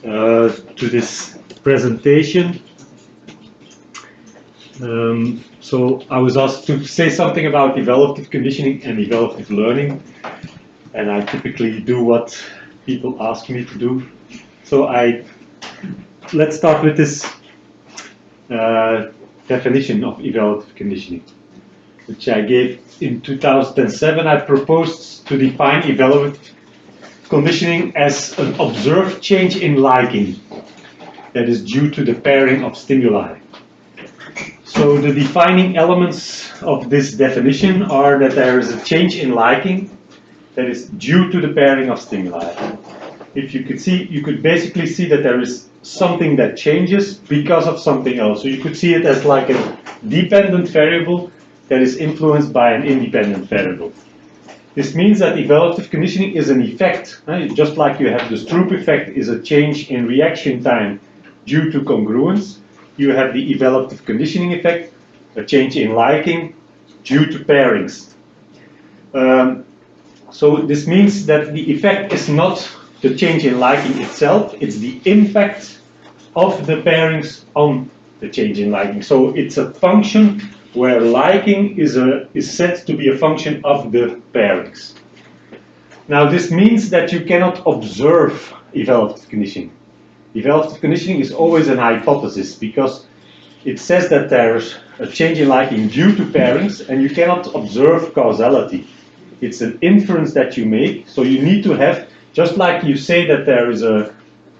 to this presentation. So I was asked to say something about evaluative conditioning and evaluative learning, and I typically do what people ask me to do. So let's start with this definition of evaluative conditioning, which I gave in 2007. I proposed to define evaluative conditioning as an observed change in liking that is due to the pairing of stimuli. So the defining elements of this definition are that there is a change in liking that is due to the pairing of stimuli. If you could see, you could basically see that there is something that changes because of something else. So you could see it as like a dependent variable that is influenced by an independent variable. This means that evaluative conditioning is an effect. Just like you have the Stroop effect is a change in reaction time due to congruence. You have the evaluative conditioning effect, a change in liking due to pairings. So this means that the effect is not the change in liking itself, it's the impact of the pairings on the change in liking. So it's a function where liking is said to be a function of the pairings. Now this means that you cannot observe evaluative conditioning. Evaluative conditioning is always an hypothesis because it says that there's a change in liking due to pairings and you cannot observe causality. It's an inference that you make, so you need to have, just like you say that there is an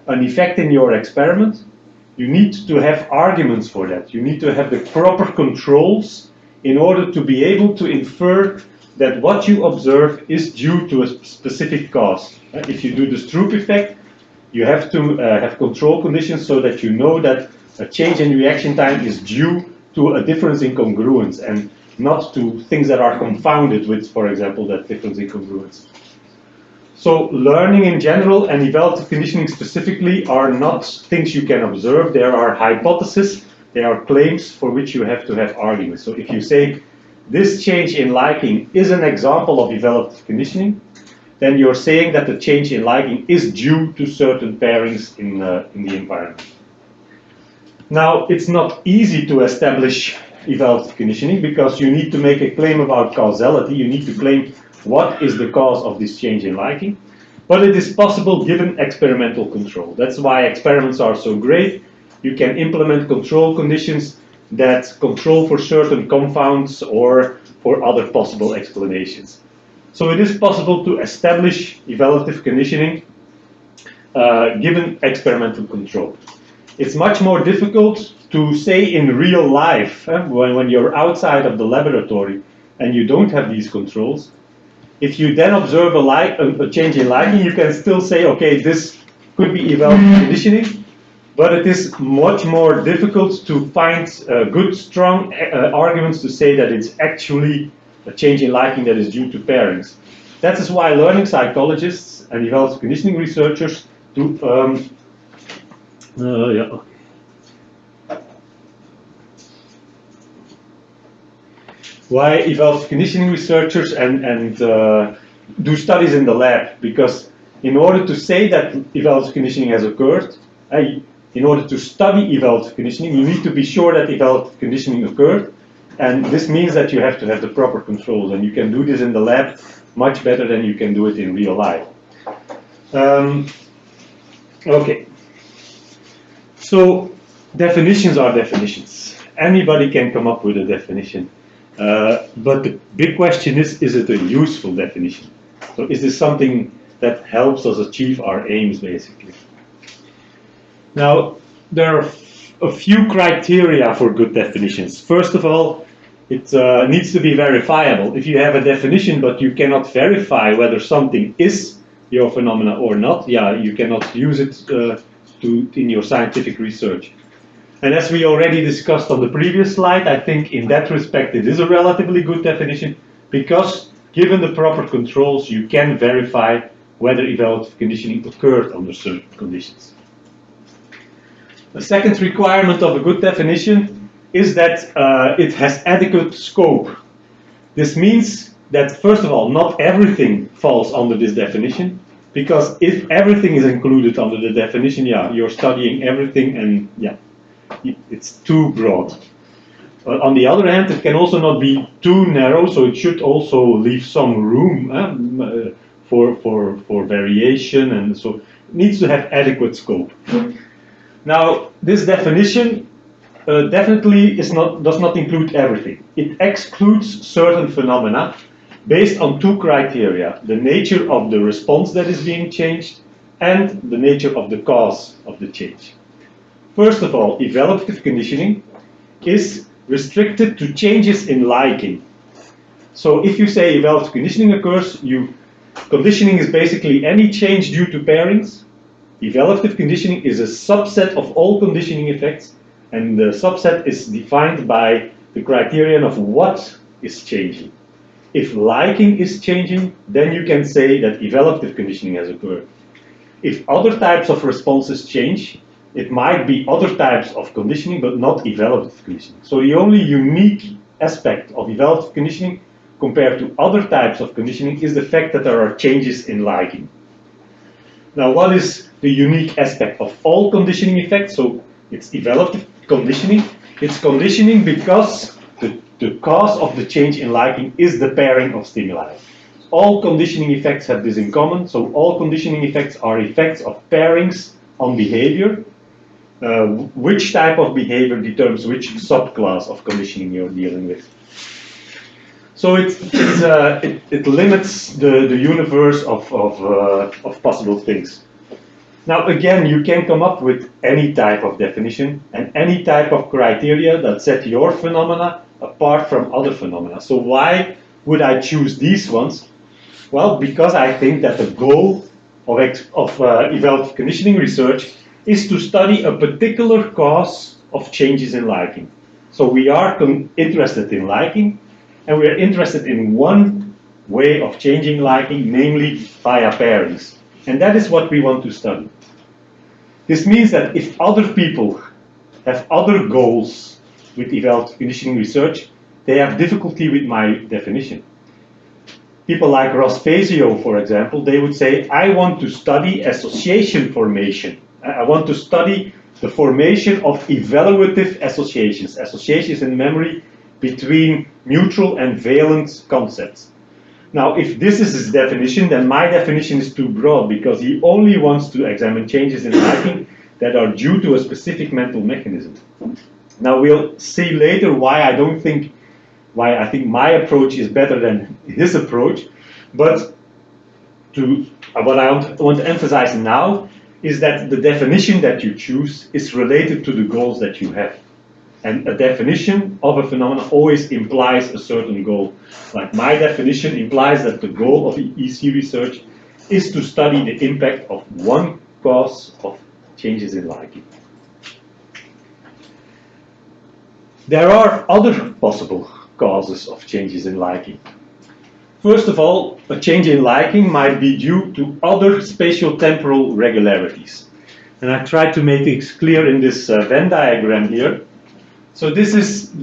effect in your experiment, you need to have arguments for that. You need to have the proper controls in order to be able to infer that what you observe is due to a specific cause. If you do the Stroop effect, you have to have control conditions so that you know that a change in reaction time is due to a difference in congruence and not to things that are confounded with, for example, that difference in congruence. So learning in general and evaluative conditioning specifically are not things you can observe. There are hypotheses, they are claims for which you have to have arguments. So if you say this change in liking is an example of evaluative conditioning, then you're saying that the change in liking is due to certain pairings in the environment. Now, it's not easy to establish evaluative conditioning because you need to make a claim about causality. You need to claim what is the cause of this change in liking. But it is possible given experimental control. That's why experiments are so great. You can implement control conditions that control for certain compounds or for other possible explanations. So it is possible to establish evaluative conditioning given experimental control. It's much more difficult to say in real life, when you're outside of the laboratory and you don't have these controls. If you then observe a change in liking, you can still say, okay, this could be evaluative conditioning, but it is much more difficult to find good, strong arguments to say that it's actually a change in liking that is due to pairings. That is why learning psychologists and evaluative conditioning researchers do why evaluative conditioning researchers do studies in the lab, because in order to say that evaluative conditioning has occurred, in order to study evaluative conditioning, you need to be sure that evaluative conditioning occurred, and this means that you have to have the proper controls, and you can do this in the lab much better than you can do it in real life. Okay. So definitions are definitions. Anybody can come up with a definition. But the big question is it a useful definition? So is this something that helps us achieve our aims, basically? Now, there are a few criteria for good definitions. First of all, it needs to be verifiable. If you have a definition but you cannot verify whether something is your phenomena or not, you cannot use it in your scientific research. And as we already discussed on the previous slide, I think in that respect it is a relatively good definition because given the proper controls you can verify whether evaluative conditioning occurred under certain conditions. The second requirement of a good definition is that it has adequate scope. This means that, first of all, not everything falls under this definition. Because if everything is included under the definition, yeah, you're studying everything, and yeah, it's too broad. But on the other hand, it can also not be too narrow, so it should also leave some room for variation, and so it needs to have adequate scope. Now, this definition definitely does not include everything. It excludes certain phenomena based on two criteria: the nature of the response that is being changed and the nature of the cause of the change. First of all, evaluative conditioning is restricted to changes in liking. So if you say evaluative conditioning occurs, conditioning is basically any change due to pairings. Evaluative conditioning is a subset of all conditioning effects, and the subset is defined by the criterion of what is changing. If liking is changing, then you can say that evaluative conditioning has occurred. If other types of responses change, it might be other types of conditioning, but not evaluative conditioning. So the only unique aspect of evaluative conditioning compared to other types of conditioning is the fact that there are changes in liking. Now, what is the unique aspect of all conditioning effects? So it's evaluative conditioning. It's conditioning because the cause of the change in liking is the pairing of stimuli. All conditioning effects have this in common. So all conditioning effects are effects of pairings on behavior. Which type of behavior determines which subclass of conditioning you're dealing with. So it limits the universe of possible things. Now again, you can come up with any type of definition and any type of criteria that set your phenomena apart from other phenomena. So why would I choose these ones? Well, because I think that the goal of evaluative conditioning research is to study a particular cause of changes in liking. So we are interested in liking, and we are interested in one way of changing liking, namely via pairings. And that is what we want to study. This means that if other people have other goals with evaluative conditioning research, they have difficulty with my definition. People like Ross Fazio, for example, they would say, I want to study association formation. I want to study the formation of evaluative associations, associations in memory between neutral and valent concepts. Now, if this is his definition, then my definition is too broad, because he only wants to examine changes in liking that are due to a specific mental mechanism. Now, we'll see later why I think my approach is better than his approach, but what I want to emphasize now is that the definition that you choose is related to the goals that you have. And a definition of a phenomenon always implies a certain goal. Like my definition implies that the goal of EC research is to study the impact of one cause of changes in liking. There are other possible causes of changes in liking. First of all, a change in liking might be due to other spatio-temporal regularities. And I tried to make it clear in this Venn diagram here. So this is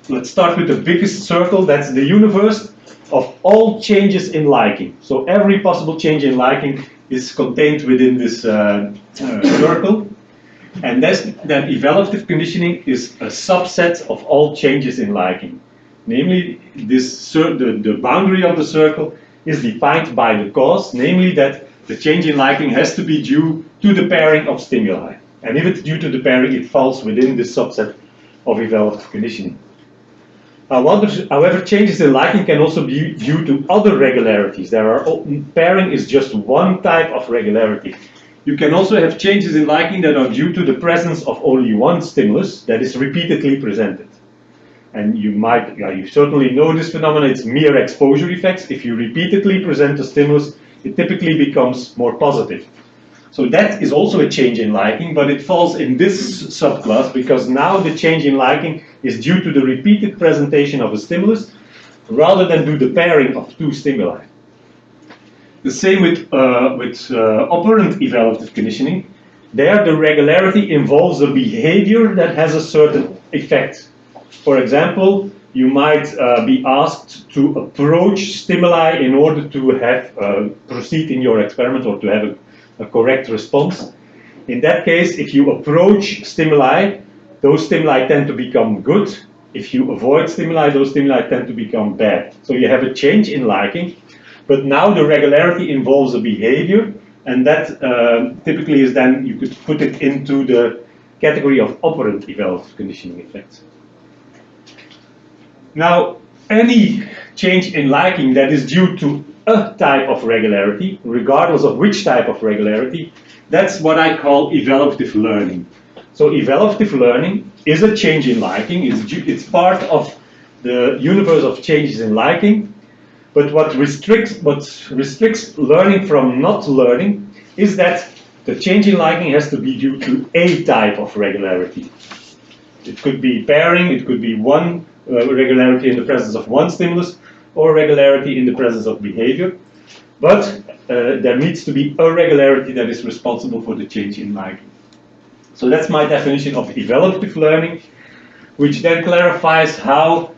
let's start with the biggest circle. That's the universe of all changes in liking. So every possible change in liking is contained within this circle. And that evaluative conditioning is a subset of all changes in liking. Namely, the boundary of the circle is defined by the cause, namely that the change in liking has to be due to the pairing of stimuli. And if it's due to the pairing, it falls within this subset of evaluative conditioning. However, changes in liking can also be due to other regularities. Pairing is just one type of regularity. You can also have changes in liking that are due to the presence of only one stimulus that is repeatedly presented. And you certainly know this phenomenon, it's mere exposure effects. If you repeatedly present a stimulus, it typically becomes more positive. So that is also a change in liking, but it falls in this subclass because now the change in liking is due to the repeated presentation of a stimulus rather than due to the pairing of two stimuli. The same with operant evaluative conditioning. There, the regularity involves a behavior that has a certain effect. For example, you might be asked to approach stimuli in order to have proceed in your experiment or to have a correct response. In that case, if you approach stimuli, those stimuli tend to become good. If you avoid stimuli, those stimuli tend to become bad. So you have a change in liking, but now the regularity involves a behavior, and that typically is then, you could put it into the category of operant evaluative conditioning effects. Now, any change in liking that is due to a type of regularity, regardless of which type of regularity, that's what I call evaluative learning. So evaluative learning is a change in liking. It's part of the universe of changes in liking. But what restricts learning from not learning is that the change in liking has to be due to a type of regularity. It could be pairing, it could be one regularity in the presence of one stimulus, or regularity in the presence of behavior. But there needs to be a regularity that is responsible for the change in liking. So that's my definition of evaluative learning, which then clarifies how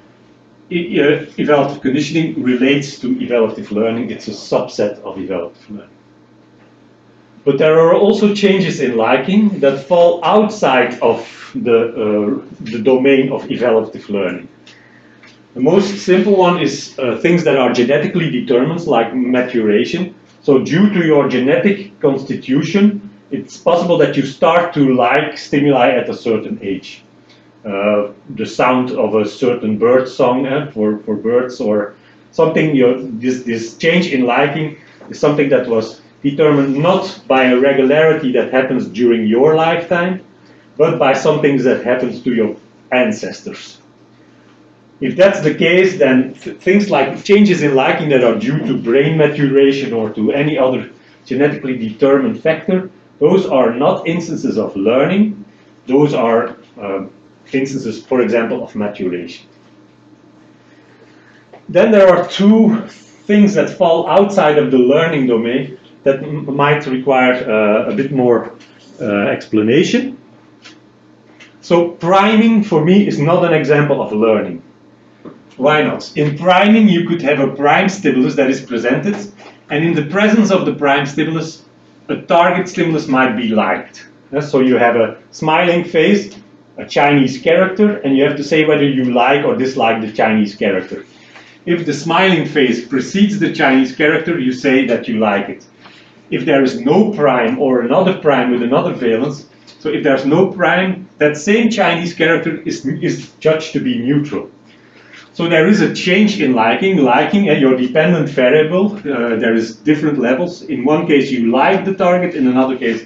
evaluative conditioning relates to evaluative learning. It's a subset of evaluative learning. But there are also changes in liking that fall outside of the domain of evaluative learning. The most simple one is things that are genetically determined, like maturation. So due to your genetic constitution, it's possible that you start to like stimuli at a certain age. The sound of a certain bird song for birds, or something. This change in liking is something that was determined not by a regularity that happens during your lifetime, but by something that happens to your ancestors. If that's the case, then things like changes in liking that are due to brain maturation or to any other genetically determined factor, those are not instances of learning. Those are instances, for example, of maturation. Then there are two things that fall outside of the learning domain that might require a bit more explanation. So priming, for me, is not an example of learning. Why not? In priming, you could have a prime stimulus that is presented, and in the presence of the prime stimulus, a target stimulus might be liked. So you have a smiling face, a Chinese character, and you have to say whether you like or dislike the Chinese character. If the smiling face precedes the Chinese character, you say that you like it. If there is no prime or another prime with another valence, so if there's no prime, that same Chinese character is judged to be neutral. So there is a change in liking. Liking, your dependent variable, there is different levels. In one case you like the target, in another case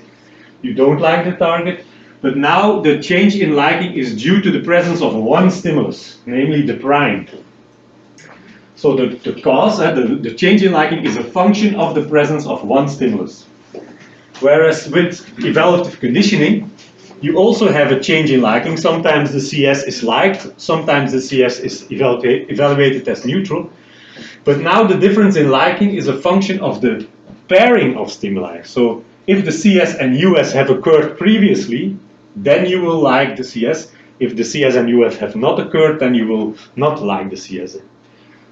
you don't like the target. But now the change in liking is due to the presence of one stimulus, namely the prime. So the cause, the change in liking is a function of the presence of one stimulus. Whereas with evaluative conditioning, you also have a change in liking. Sometimes the CS is liked, sometimes the CS is evaluated as neutral. But now the difference in liking is a function of the pairing of stimuli. So if the CS and US have occurred previously, then you will like the CS. If the CS and US have not occurred, then you will not like the CS.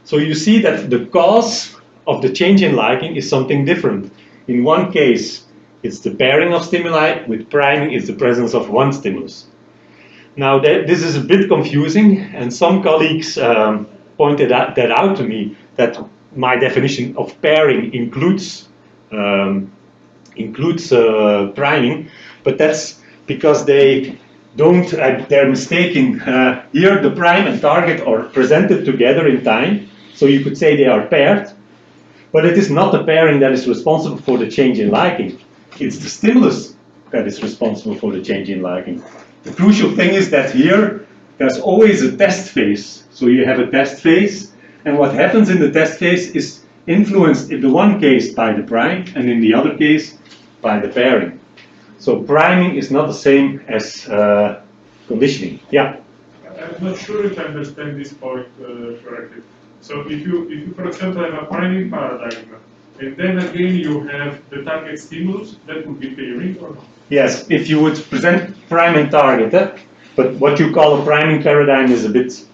So you see that the cause of the change in liking is something different. In one case, it's the pairing of stimuli. With priming, it's the presence of one stimulus. Now, this is a bit confusing, and some colleagues pointed that out to me, that my definition of pairing includes priming, but that's because they're mistaken. Here, the prime and target are presented together in time, so you could say they are paired, but it is not the pairing that is responsible for the change in liking. It's the stimulus that is responsible for the change in liking. The crucial thing is that here, there's always a test phase. So you have a test phase, and what happens in the test phase is influenced in the one case by the prime, and in the other case by the pairing. So priming is not the same as conditioning. Yeah? I'm not sure if I understand this point correctly. So if you, for example, have a priming paradigm, and then again you have the target stimulus, that would be pairing or not? Yes, if you would present prime and target, but what you call a priming paradigm is a bit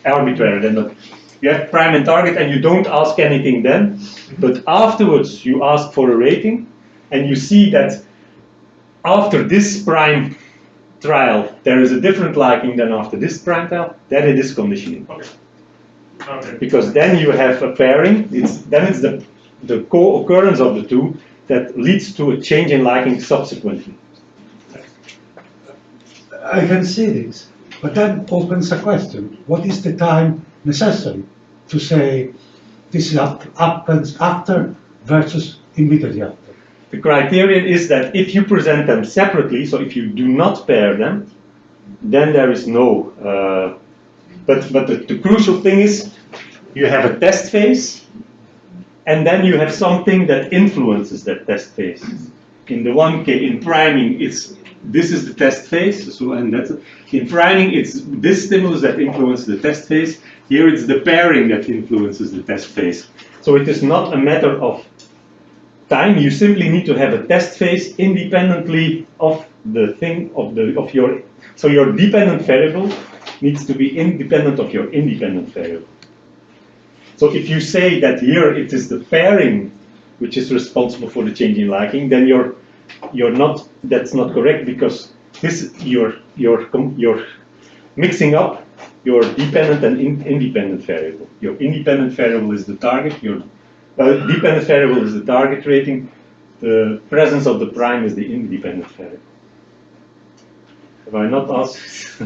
arbitrary. Then you have prime and target, and you don't ask anything then, but afterwards you ask for a rating, and you see that after this prime trial there is a different liking than after this prime trial, then it is conditioning. Okay. Okay. Because then you have a pairing. Then it's the co-occurrence of the two that leads to a change in liking subsequently. I can see this, but that opens a question. What is the time necessary to say this happens after versus immediately after? The criterion is that if you present them separately, so if you do not pair them, then there is no. But the crucial thing is you have a test phase, and then you have something that influences that test phase. In the one case, in priming, this is the test phase. So and that's in priming, it's this stimulus that influences the test phase. Here it's the pairing that influences the test phase. So it is not a matter of time. You simply need to have a test phase independently of the thing of your. So your dependent variable needs to be independent of your independent variable. So if you say that here it is the pairing which is responsible for the change in liking, then you're not. That's not correct, because this you're mixing up your dependent and independent variable. Your independent variable is the target. Your dependent variable is the target rating. The presence of the prime is the independent variable. Have I not asked?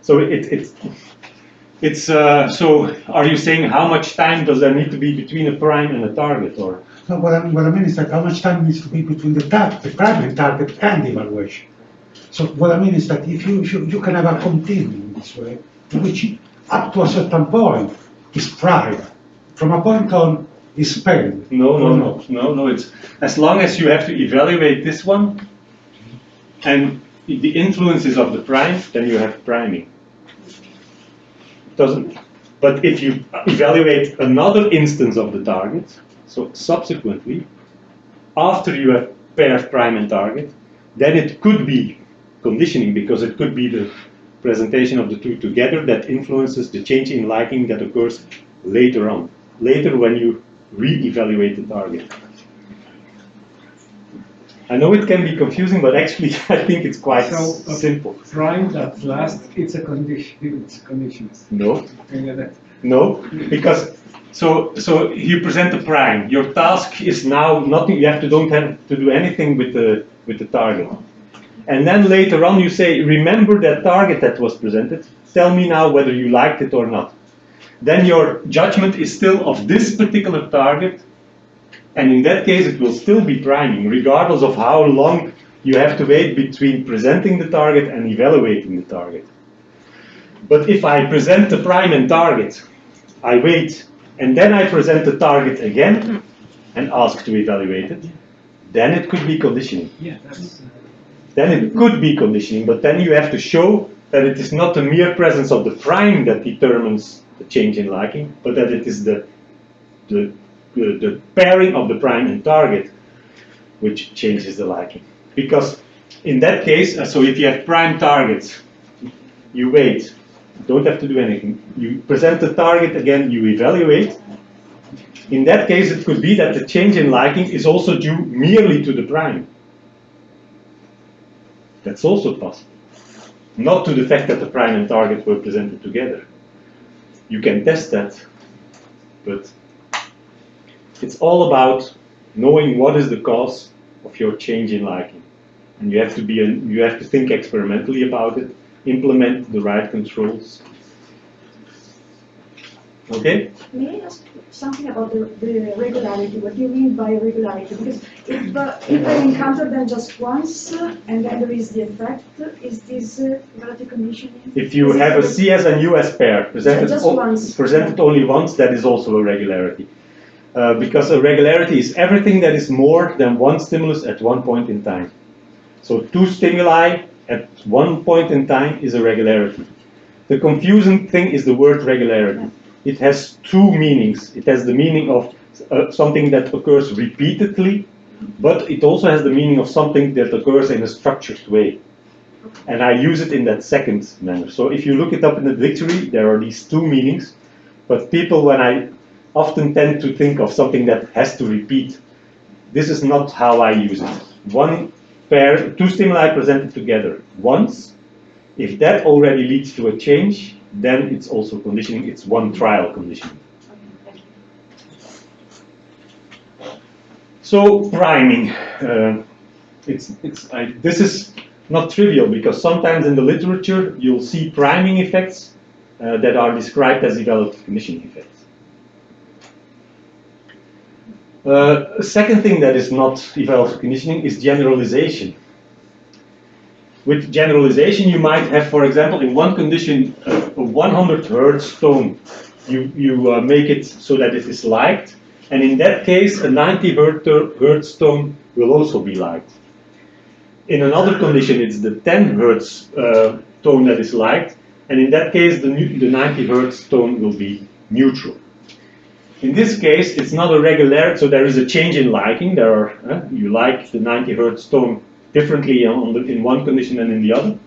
So so are you saying how much time does there need to be between a prime and a target, or? No, what I mean is that how much time needs to be between the prime and target and the evaluation. So what I mean is that if you can have a continuum in this way, which up to a certain point is prime, from a point on is pairing. No. It's as long as you have to evaluate this one, and the influences of the prime, then you have priming. Doesn't. But if you evaluate another instance of the target, so subsequently, after you have paired prime and target, then it could be conditioning, because it could be the presentation of the two together that influences the change in liking that occurs later on. Later when you re-evaluate the target. I know it can be confusing, but actually I think it's quite simple. Prime at last, it's a condition. It's conditions. No. Yeah, No, because so you present a prime. Your task is now nothing. Don't have to do anything with the target. And then later on you say, remember that target that was presented. Tell me now whether you liked it or not. Then your judgment is still of this particular target. And in that case, it will still be priming, regardless of how long you have to wait between presenting the target and evaluating the target. But if I present the prime and target, I wait, and then I present the target again and ask to evaluate it, then it could be conditioning. Yeah, that's. Then it could be conditioning, but then you have to show that it is not the mere presence of the prime that determines the change in liking, but that it is the pairing of the prime and target which changes the liking. Because in that case, so if you have prime targets, you wait, don't have to do anything. You present the target again, you evaluate. In that case, it could be that the change in liking is also due merely to the prime. That's also possible. Not to the fact that the prime and target were presented together. You can test that, but it's all about knowing what is the cause of your change in liking, and you have to think experimentally about it, implement the right controls. Okay? May I ask something about the regularity? What do you mean by regularity? Because if I encounter them just once and then there is the effect, is this relative conditioning? If you have a CS and US pair presented only once, that is also a regularity. Because a regularity is everything that is more than one stimulus at one point in time. So two stimuli at one point in time is a regularity. The confusing thing is the word regularity. It has two meanings. It has the meaning of something that occurs repeatedly, but it also has the meaning of something that occurs in a structured way. And I use it in that second manner. So if you look it up in the dictionary, there are these two meanings. But people, when I often tend to think of something that has to repeat, this is not how I use it. One pair, two stimuli presented together once. If that already leads to a change, then it's also conditioning. It's one trial conditioning. So priming. This is not trivial because sometimes in the literature you'll see priming effects that are described as evaluative conditioning effects. A second thing that is not evaluative conditioning is generalization. With generalization, you might have, for example, in one condition, a 100 Hertz tone. You make it so that it is liked, and in that case, a 90 Hertz tone will also be liked. In another condition, it's the 10 Hertz tone that is liked, and in that case, the 90 Hertz tone will be neutral. In this case, it's not a regularity, so there is a change in liking. You like the 90 Hertz tone differently in one condition than in the other.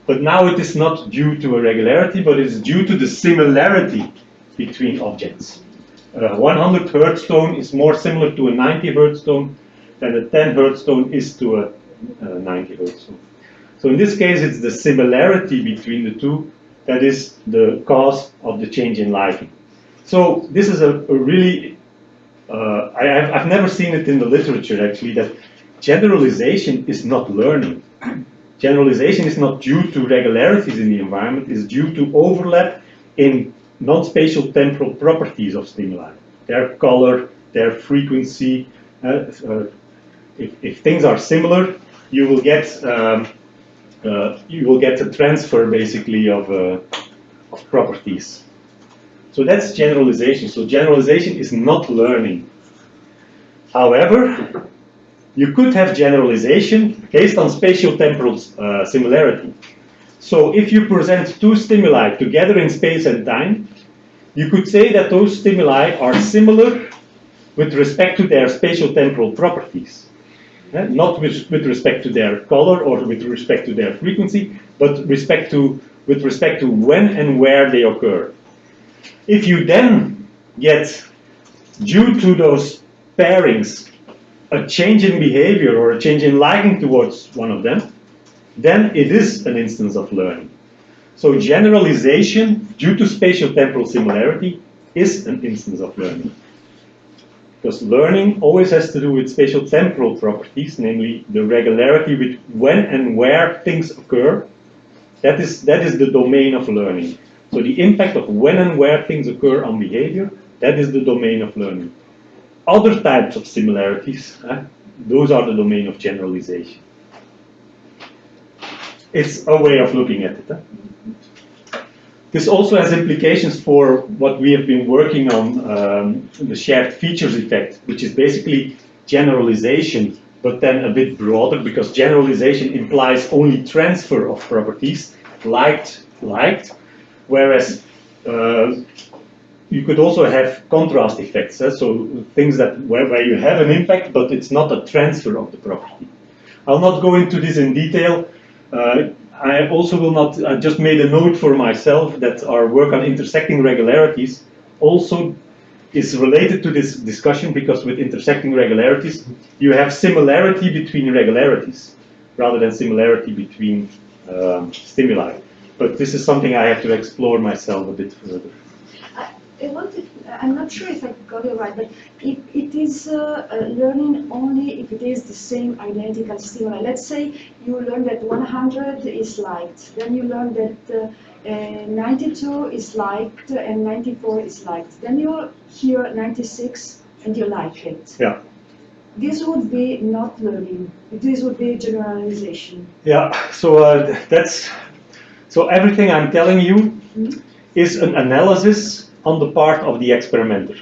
But now it is not due to a regularity, but it's due to the similarity between objects. A 100 Hertz tone is more similar to a 90 Hertz tone than a 10 Hertz tone is to a 90 Hertz tone. So in this case, it's the similarity between the two that is the cause of the change in liking. So this is a really, I've never seen it in the literature actually, that generalization is not learning. Generalization is not due to regularities in the environment, it's due to overlap in non-spatial temporal properties of stimuli. Their color, their frequency. If things are similar, you will get a transfer basically of properties. So that's generalization. So generalization is not learning. However, you could have generalization based on spatial-temporal similarity. So if you present two stimuli together in space and time, you could say that those stimuli are similar with respect to their spatial-temporal properties. Not with respect to their color or with respect to their frequency, but with respect to when and where they occur. If you then get, due to those pairings, a change in behavior or a change in liking towards one of them, then it is an instance of learning. So generalization due to spatial-temporal similarity is an instance of learning. Because learning always has to do with spatial-temporal properties, namely the regularity with when and where things occur. That is the domain of learning. So the impact of when and where things occur on behavior, that is the domain of learning. Other types of similarities, those are the domain of generalization. It's a way of looking at it. This also has implications for what we have been working on, the shared features effect, which is basically generalization, but then a bit broader, because generalization implies only transfer of properties, liked, whereas you could also have contrast effects, so things that where you have an impact, but it's not a transfer of the property. I'll not go into this in detail. I also will not, I just made a note for myself that our work on intersecting regularities also is related to this discussion, because with intersecting regularities, you have similarity between regularities rather than similarity between stimuli. But this is something I have to explore myself a bit further. I'm not sure if I got it right, but if it is learning only if it is the same identical stimuli. Let's say you learn that 100 is liked, then you learn that 92 is liked and 94 is liked. Then you hear 96 and you like it. Yeah. This would be not learning. This would be generalization. Yeah. So so everything I'm telling you is an analysis on the part of the experimenter.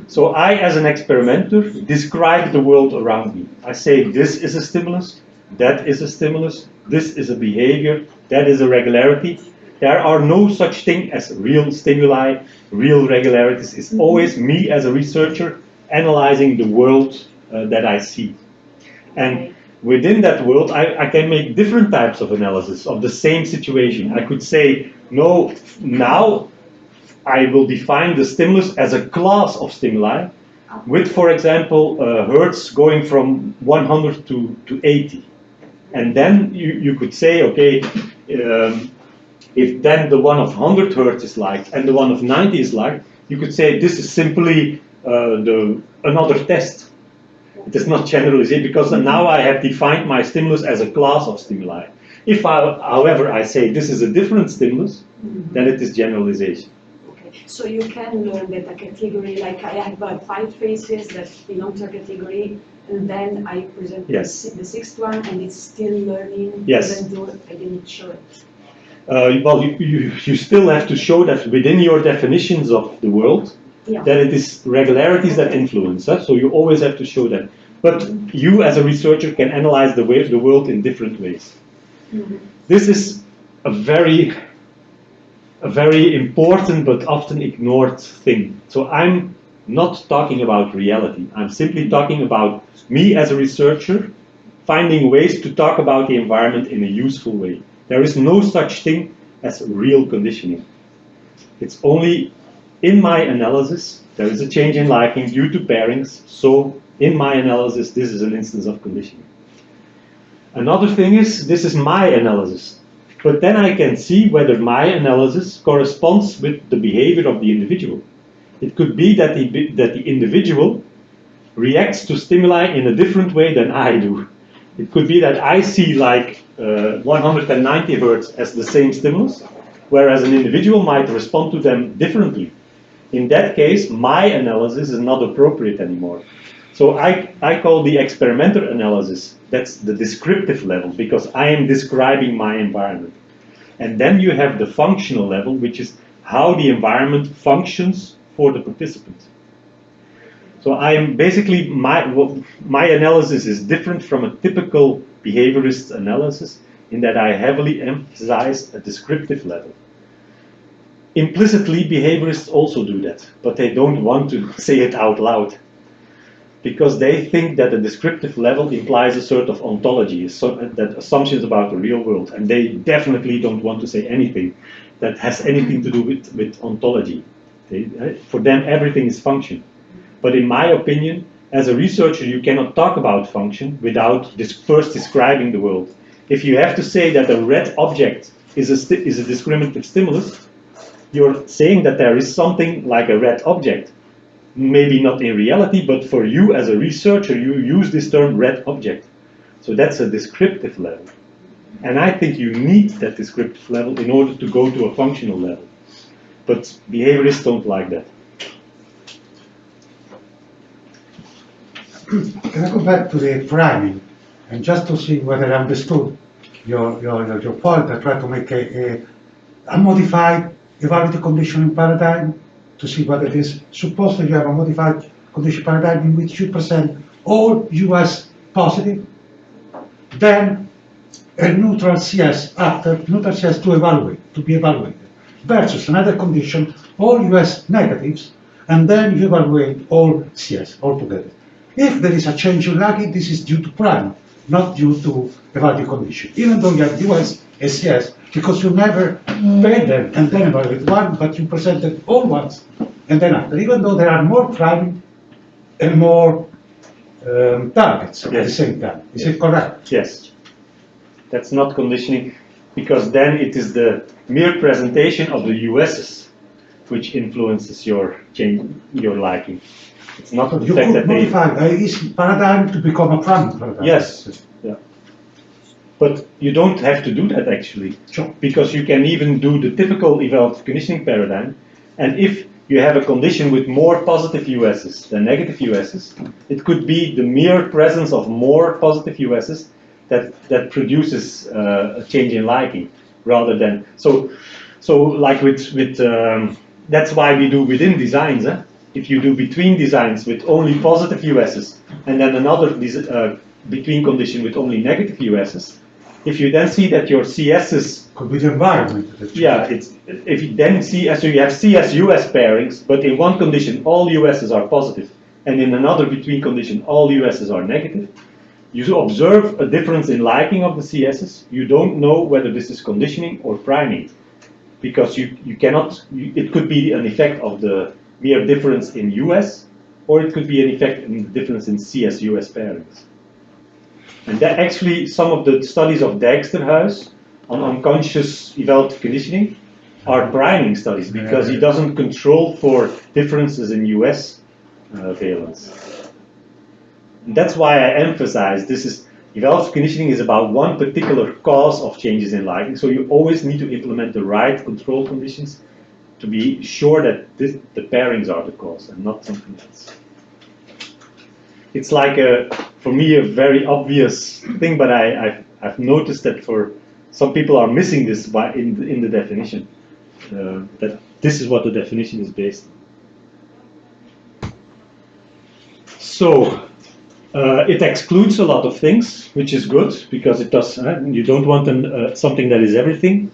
So I, as an experimenter, describe the world around me. I say this is a stimulus, that is a stimulus, this is a behavior, that is a regularity. There are no such thing as real stimuli, real regularities. It's always me as a researcher analyzing the world that I see. And within that world, I can make different types of analysis of the same situation. I could say, no, now I will define the stimulus as a class of stimuli with, for example, hertz going from 100 to 80. And then you could say, okay, if then the one of 100 hertz is liked and the one of 90 is liked, you could say this is simply another test. It is not generalization, because now I have defined my stimulus as a class of stimuli. If, however, I say this is a different stimulus, then it is generalization. So you can learn that a category, like I have 5 phases that belong to a category, and then I present Yes. the 6th one, and it's still learning, Yes. even though I didn't show it. Well, you still have to show that within your definitions of the world, Yeah. that it is regularities that influence. So you always have to show that. But you, as a researcher, can analyze the world in different ways. This is a very important but often ignored thing. So I'm not talking about reality. I'm simply talking about me as a researcher finding ways to talk about the environment in a useful way. There is no such thing as real conditioning. It's only in my analysis there is a change in liking due to pairings, so in my analysis this is an instance of conditioning. Another thing is, this is my analysis. But then I can see whether my analysis corresponds with the behavior of the individual. It could be that the individual reacts to stimuli in a different way than I do. It could be that I see like 190 hertz as the same stimulus, whereas an individual might respond to them differently. In that case, my analysis is not appropriate anymore. So I call the experimental analysis, that's the descriptive level, because I am describing my environment. And then you have the functional level, which is how the environment functions for the participant. So I am basically, my analysis is different from a typical behaviorist analysis in that I heavily emphasize a descriptive level. Implicitly, behaviorists also do that, but they don't want to say it out loud, because they think that the descriptive level implies a sort of ontology, that assumptions about the real world, and they definitely don't want to say anything that has anything to do with ontology. For them, everything is function. But in my opinion, as a researcher, you cannot talk about function without first describing the world. If you have to say that a red object is a discriminative stimulus, you're saying that there is something like a red object. Maybe not in reality, but for you as a researcher, you use this term red object. So that's a descriptive level. And I think you need that descriptive level in order to go to a functional level. But behaviorists don't like that. Can I go back to the priming, and just to see whether I understood your point? I try to make a modified evaluative conditioning paradigm to see whether it is. Suppose that you have a modified condition paradigm in which you present all US positive, then a neutral CS after, neutral CS to be evaluated, versus another condition, all US negatives, and then you evaluate all CS altogether. If there is a change in lagging, this is due to prime, not due to evaluative condition. Even though you have US and CS, because you never paid them and then evaluate one, but you presented all ones and then after, even though there are more priming and more targets at the same time. Is it correct? Yes. That's not conditioning, because then it is the mere presentation of the USs which influences your liking. It's not the You fact could that they... modify is paradigm to become a priming paradigm. Yes. Yeah. But you don't have to do that actually, Sure. because you can even do the typical evaluative conditioning paradigm, and if you have a condition with more positive USs than negative USs, it could be the mere presence of more positive USs that produces a change in liking, rather than so like with that's why we do within designs. If you do between designs with only positive USs and then another between condition with only negative USs, if you then see that your CSs Could be the environment. yeah, if you then see, so you have CS-US pairings, but in one condition all USs are positive, and in another between condition all USs are negative, you observe a difference in liking of the CSs, you don't know whether this is conditioning or priming, because you cannot, it could be an effect of the mere difference in US, or it could be an effect in the difference in CS-US pairings. And that actually, some of the studies of Dijksterhuis on unconscious evaluative conditioning are priming studies, because he doesn't control for differences in US valence. And that's why I emphasize this is, evaluative conditioning is about one particular cause of changes in liking, so you always need to implement the right control conditions to be sure that the pairings are the cause and not something else. It's like, for me, a very obvious thing, but I've noticed that for some people are missing this in the definition, that this is what the definition is based on. So, it excludes a lot of things, which is good, because it does, you don't want something that is everything,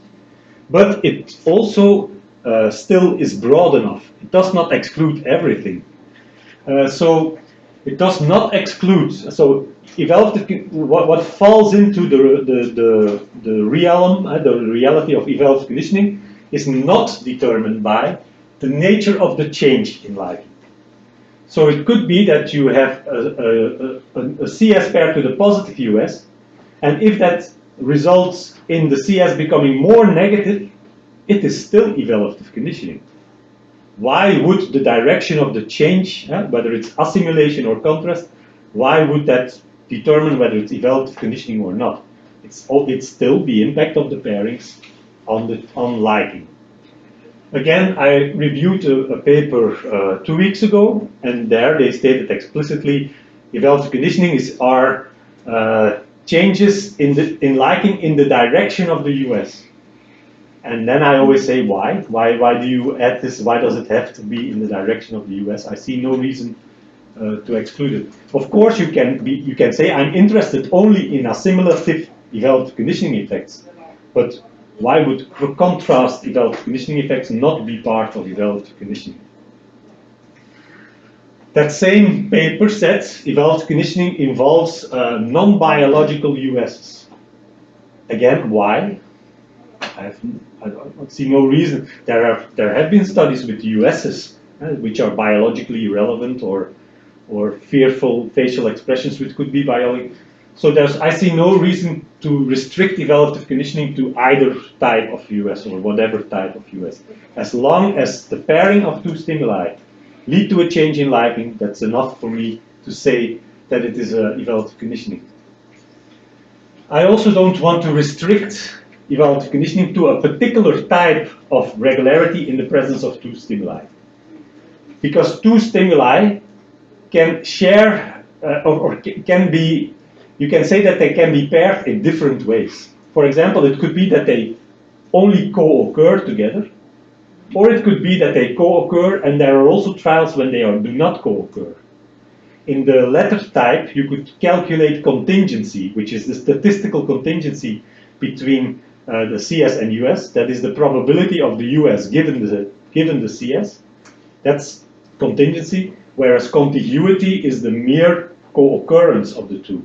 but it also still is broad enough. It does not exclude everything. So it does not exclude, so evaluative, what falls into the realm, the reality of evaluative conditioning is not determined by the nature of the change in liking. So it could be that you have a CS pair to the positive US, and if that results in the CS becoming more negative, it is still evaluative conditioning. Why would the direction of the change, whether it's assimilation or contrast, why would that determine whether it's evaluative conditioning or not? It's still the impact of the pairings on liking. Again, I reviewed a paper 2 weeks ago, and there they stated explicitly evaluative conditioning are changes in liking in the direction of the US. And then I always say, why? Why do you add this? Why does it have to be in the direction of the US? I see no reason to exclude it. Of course, you can say I'm interested only in assimilative evaluative conditioning effects, but why would contrast evaluative conditioning effects not be part of evaluative conditioning? That same paper said evaluative conditioning involves non-biological USs. Again, why? I see no reason. There have been studies with USs which are biologically irrelevant or fearful facial expressions which could be biological. So I see no reason to restrict evaluative conditioning to either type of US or whatever type of US. As long as the pairing of two stimuli lead to a change in liking, that's enough for me to say that it is evaluative conditioning. I also don't want to restrict evaluative conditioning to a particular type of regularity in the presence of two stimuli. Because two stimuli can share, or can be, you can say that they can be paired in different ways. For example, it could be that they only co-occur together, or it could be that they co-occur and there are also trials when they do not co-occur. In the latter type, you could calculate contingency, which is the statistical contingency between the CS and US. That is the probability of the US given the CS. That's contingency, whereas contiguity is the mere co-occurrence of the two.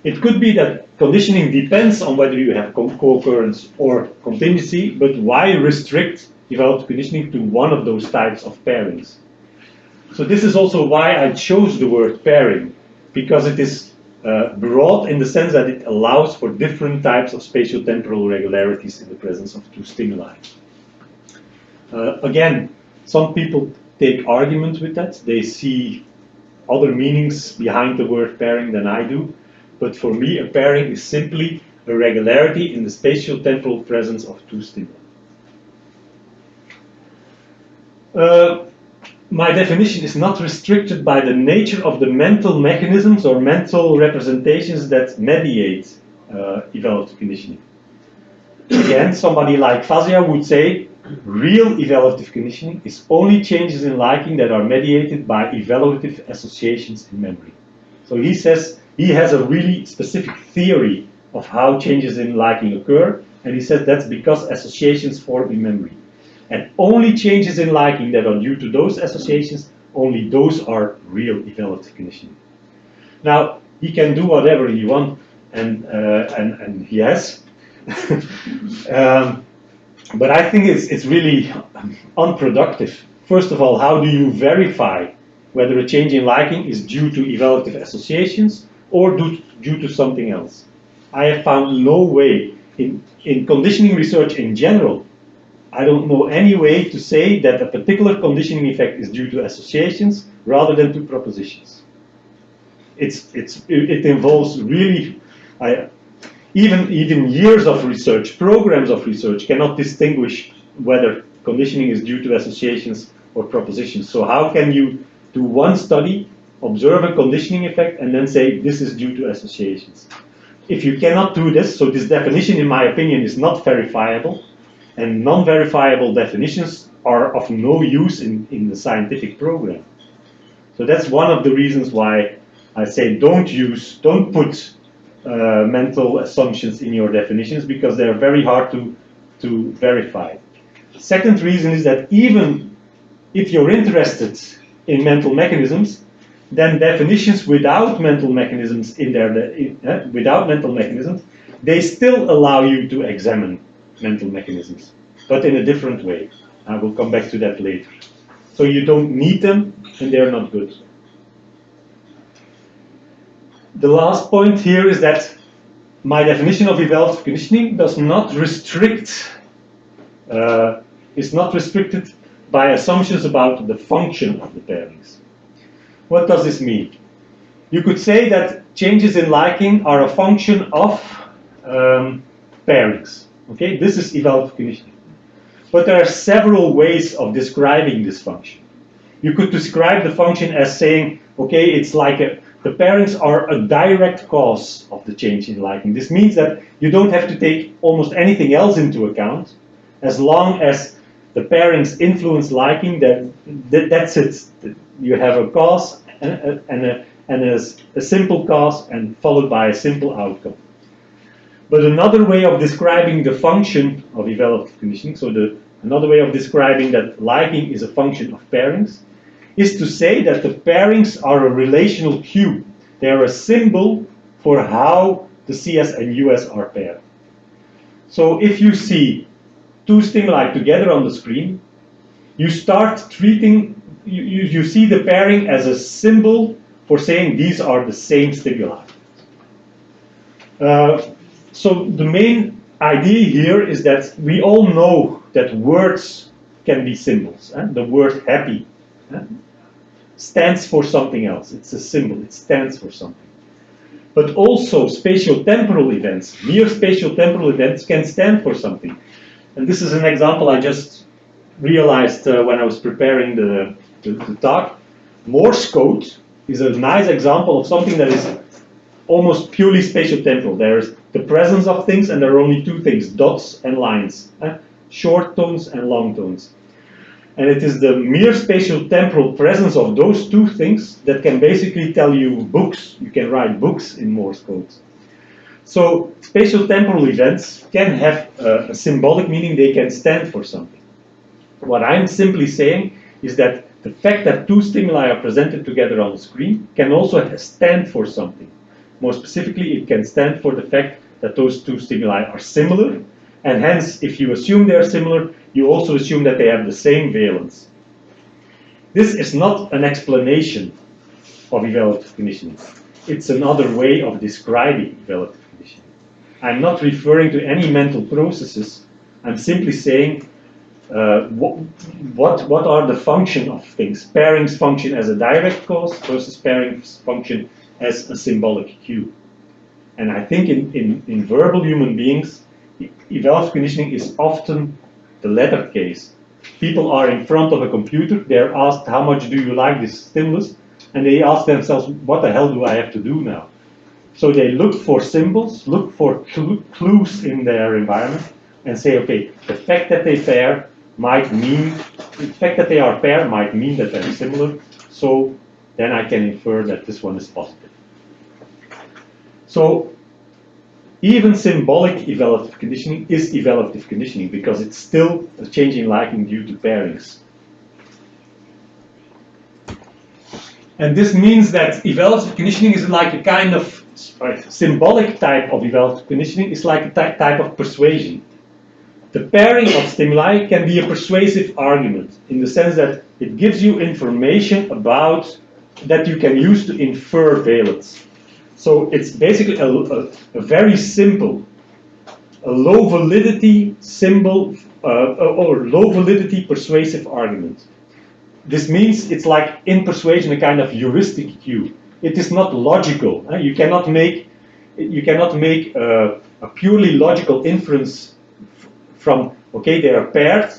It could be that conditioning depends on whether you have co-occurrence or contingency, but why restrict evaluative conditioning to one of those types of pairings? So this is also why I chose the word pairing, because it is broad in the sense that it allows for different types of spatiotemporal regularities in the presence of two stimuli. Again, some people take argument with that. They see other meanings behind the word pairing than I do. But for me, a pairing is simply a regularity in the spatiotemporal presence of two stimuli. My definition is not restricted by the nature of the mental mechanisms or mental representations that mediate evaluative conditioning. Again, somebody like Fazia would say, real evaluative conditioning is only changes in liking that are mediated by evaluative associations in memory. So he says he has a really specific theory of how changes in liking occur, and he says that's because associations form in memory. And only changes in liking that are due to those associations, only those are real evaluative conditioning. Now, he can do whatever he wants, and he has. But I think it's really unproductive. First of all, how do you verify whether a change in liking is due to evaluative associations or due to something else? I have found no way in conditioning research in general. I don't know any way to say that a particular conditioning effect is due to associations rather than to propositions. It involves really, even years of research, programs of research cannot distinguish whether conditioning is due to associations or propositions. So how can you do one study, observe a conditioning effect, and then say this is due to associations? If you cannot do this, so this definition, in my opinion, is not verifiable, and non-verifiable definitions are of no use in the scientific program. So that's one of the reasons why I say don't put mental assumptions in your definitions, because they're very hard to verify. Second reason is that even if you're interested in mental mechanisms, then definitions without mental mechanisms without mental mechanisms, they still allow you to examine mental mechanisms, but in a different way. I will come back to that later. So you don't need them, and they're not good. The last point here is that my definition of evaluative conditioning does not restrict, is not restricted by assumptions about the function of the pairings. What does this mean? You could say that changes in liking are a function of pairings. Okay, this is evaluative conditioning. But there are several ways of describing this function. You could describe the function as saying, okay, it's like the pairings are a direct cause of the change in liking. This means that you don't have to take almost anything else into account. As long as the pairings influence liking, that's it. You have a cause and a simple cause and followed by a simple outcome. But another way of describing the function of evaluative conditioning, so another way of describing that liking is a function of pairings, is to say that the pairings are a relational cue. They are a symbol for how the CS and US are paired. So if you see two stimuli together on the screen, you start treating, you see the pairing as a symbol for saying these are the same stimuli. So the main idea here is that we all know that words can be symbols. The word happy stands for something else. It's a symbol. It stands for something. But also spatial-temporal events, mere spatial-temporal events can stand for something. And this is an example I just realized when I was preparing the talk. Morse code is a nice example of something that is almost purely spatial-temporal. There's the presence of things, and there are only two things, dots and lines, short tones and long tones. And it is the mere spatial-temporal presence of those two things that can basically tell you books. You can write books in Morse code. So spatial-temporal events can have a symbolic meaning. They can stand for something. What I'm simply saying is that the fact that two stimuli are presented together on the screen can also stand for something. More specifically, it can stand for the fact that those two stimuli are similar, and hence, if you assume they are similar, you also assume that they have the same valence. This is not an explanation of evaluative conditioning. It's another way of describing evaluative conditioning. I'm not referring to any mental processes. I'm simply saying what are the function of things. Pairings function as a direct cause versus pairings function as a symbolic cue. And I think in verbal human beings, evaluative conditioning is often the latter case. People are in front of a computer, they're asked how much do you like this stimulus, and they ask themselves, what the hell do I have to do now? So they look for symbols, look for clues in their environment, and say, okay, the fact that they pair might mean, the fact that they are paired might mean that they're similar, so then I can infer that this one is positive. So even symbolic evaluative conditioning is evaluative conditioning because it's still a change in liking due to pairings. And this means that evaluative conditioning is like a kind of symbolic type of evaluative conditioning. It's like a type of persuasion. The pairing of stimuli can be a persuasive argument in the sense that it gives you information about that you can use to infer valence. So it's basically a very simple, a low validity symbol or low validity persuasive argument. This means it's like in persuasion a kind of heuristic cue. It is not logical. You cannot make a purely logical inference from, okay, they are paired.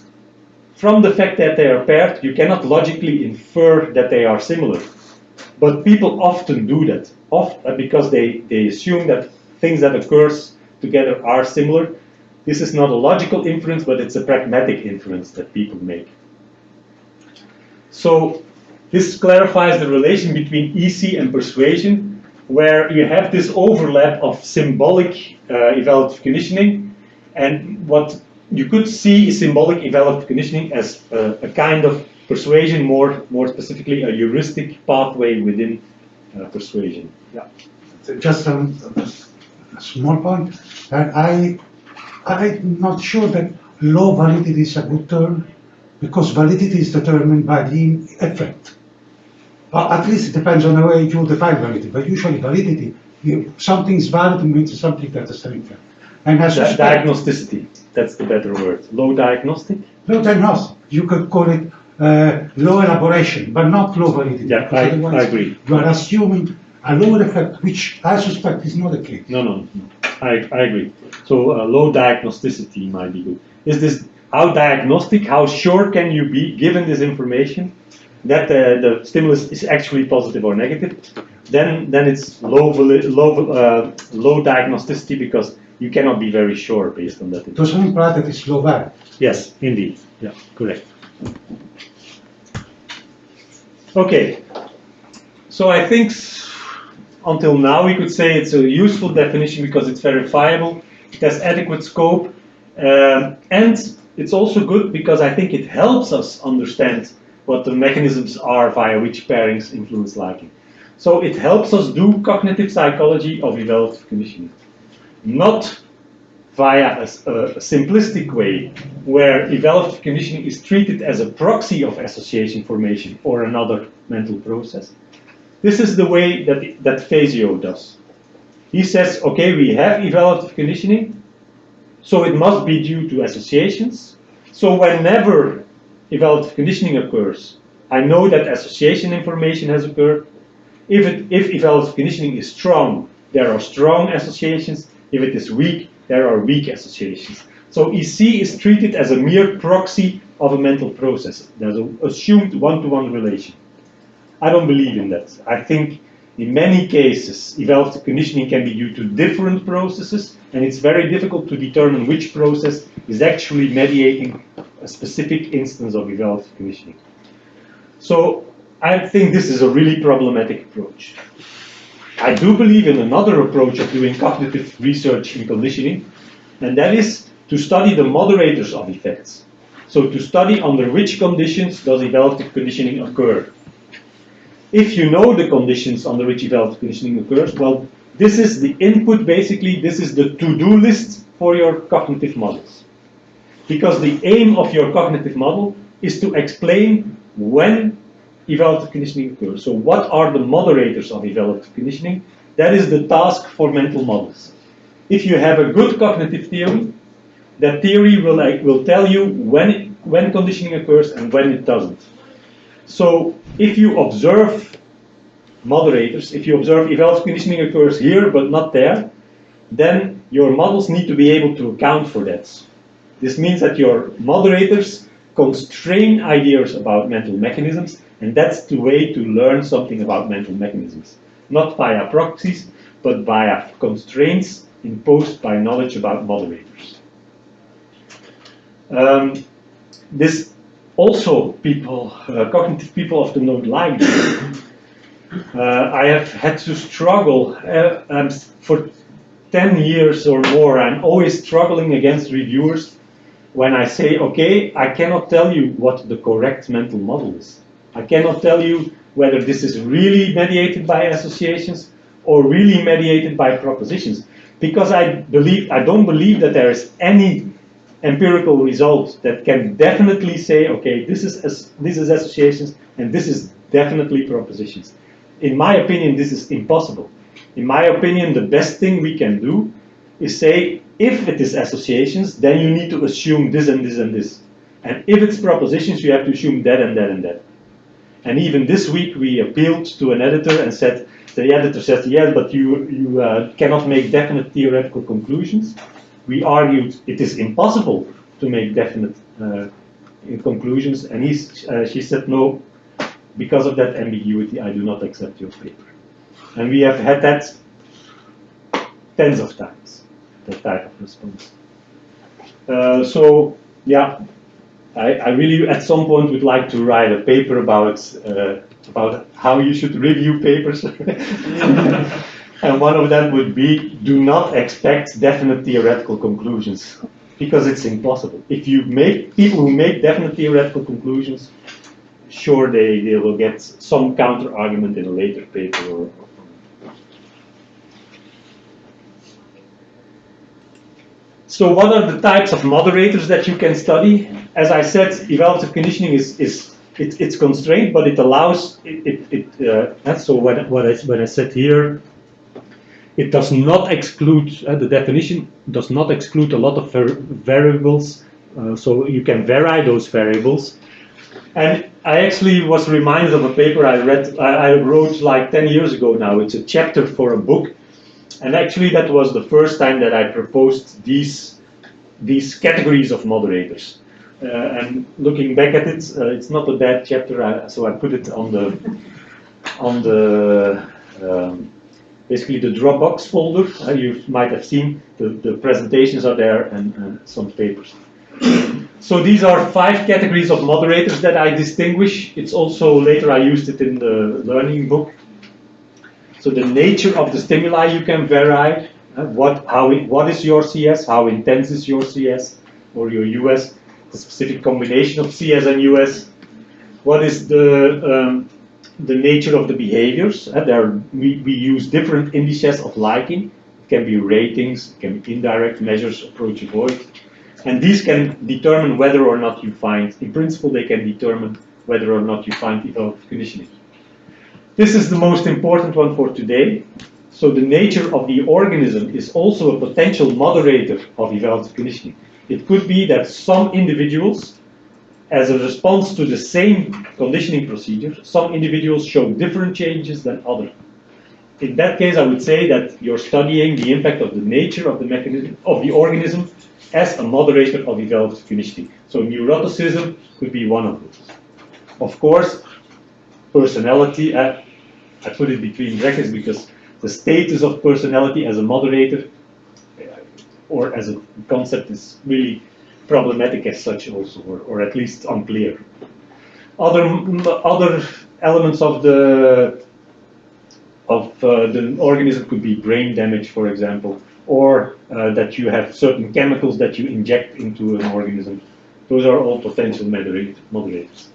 From the fact that they are paired, you cannot logically infer that they are similar. But people often do that, because they assume that things that occurs together are similar. This is not a logical inference, but it's a pragmatic inference that people make. So this clarifies the relation between EC and persuasion, where you have this overlap of symbolic evaluative conditioning, and what you could see is symbolic evaluative conditioning as a kind of persuasion, more specifically a heuristic pathway within persuasion. Yeah. Just a small point. I'm not sure that low validity is a good term, because validity is determined by the effect. At least it depends on the way you define validity, but usually validity, something is valid means something that is an effect. And as diagnosticity, that's the better word. Low diagnostic? Low diagnostic. You could call it low elaboration, but not low validity. Yeah, I agree. You are assuming a lower effect, which I suspect is not the case. No. I agree. So low diagnosticity might be good. Is this how diagnostic? How sure can you be, given this information, that the stimulus is actually positive or negative? Then it's low diagnosticity, because you cannot be very sure based on that. Does not imply that it's low value. Yes, indeed. Yeah, correct. Okay. So I think until now we could say it's a useful definition because it's verifiable, it has adequate scope, and it's also good because I think it helps us understand what the mechanisms are via which pairings influence liking. So it helps us do cognitive psychology of evaluative conditioning. Not via a simplistic way where evaluative conditioning is treated as a proxy of association formation or another mental process. This is the way that Fazio does. He says, okay, we have evaluative conditioning, so it must be due to associations. So whenever evaluative conditioning occurs, I know that association information has occurred. If evaluative conditioning is strong, there are strong associations. If it is weak, there are weak associations. So EC is treated as a mere proxy of a mental process. There's an assumed one-to-one relation. I don't believe in that. I think in many cases, evaluative conditioning can be due to different processes, and it's very difficult to determine which process is actually mediating a specific instance of evaluative conditioning. So I think this is a really problematic approach. I do believe in another approach of doing cognitive research in conditioning, and that is to study the moderators of effects. So to study under which conditions does evaluative conditioning occur. If you know the conditions under which evaluative conditioning occurs, well, this is the input, basically, this is the to-do list for your cognitive models. Because the aim of your cognitive model is to explain when evaluative conditioning occurs. So what are the moderators of evaluative conditioning? That is the task for mental models. If you have a good cognitive theory, that theory will tell you when conditioning occurs and when it doesn't. So if you observe moderators, if you observe evaluative conditioning occurs here but not there, then your models need to be able to account for that. This means that your moderators constrain ideas about mental mechanisms, and that's the way to learn something about mental mechanisms. Not via proxies, but via constraints imposed by knowledge about moderators. This also cognitive people often don't like this. I have had to struggle for 10 years or more. I'm always struggling against reviewers when I say, okay, I cannot tell you what the correct mental model is. I cannot tell you whether this is really mediated by associations or really mediated by propositions. Because I don't believe that there is any empirical result that can definitely say, okay, this is associations and this is definitely propositions. In my opinion, this is impossible. In my opinion, the best thing we can do is say, if it is associations, then you need to assume this and this and this. And if it's propositions, you have to assume that and that and that. And even this week, we appealed to an editor and said, the editor said, yes, but you cannot make definite theoretical conclusions. We argued it is impossible to make definite conclusions, and she said, no, because of that ambiguity, I do not accept your paper. And we have had that tens of times, that type of response. So, yeah, I really at some point would like to write a paper about how you should review papers. And one of them would be, do not expect definite theoretical conclusions, because it's impossible. If you make people who make definite theoretical conclusions, sure they will get some counter argument in a later paper. So what are the types of moderators that you can study? As I said, evaluative conditioning it's constrained, but it allows so when I said here, it does not exclude, the definition does not exclude a lot of variables, so you can vary those variables. And I actually was reminded of a paper I wrote like 10 years ago now. It's a chapter for a book, and actually that was the first time that I proposed these categories of moderators. And looking back at it, it's not a bad chapter, so I put it on the basically the Dropbox folder. You might have seen the presentations are there and some papers. So these are 5 categories of moderators that I distinguish. It's also later I used it in the learning book. So the nature of the stimuli you can vary. What is your CS? How intense is your CS or your US? The specific combination of CS and US. What is the nature of the behaviors? We use different indices of liking. It can be ratings, it can be indirect measures, approach, avoid. And these can determine whether or not you find, in principle, they can determine whether or not you find evaluative conditioning. This is the most important one for today. So the nature of the organism is also a potential moderator of evaluative conditioning. It could be that some individuals, as a response to the same conditioning procedure, some individuals show different changes than others. In that case, I would say that you're studying the impact of the nature of the mechanism of the organism as a moderator of evaluative conditioning. So neuroticism could be one of those. Of course, personality, I put it between brackets because the status of personality as a moderator or as a concept is really problematic as such also, or at least unclear. Other elements of the organism could be brain damage, for example, or that you have certain chemicals that you inject into an organism. Those are all potential moderators.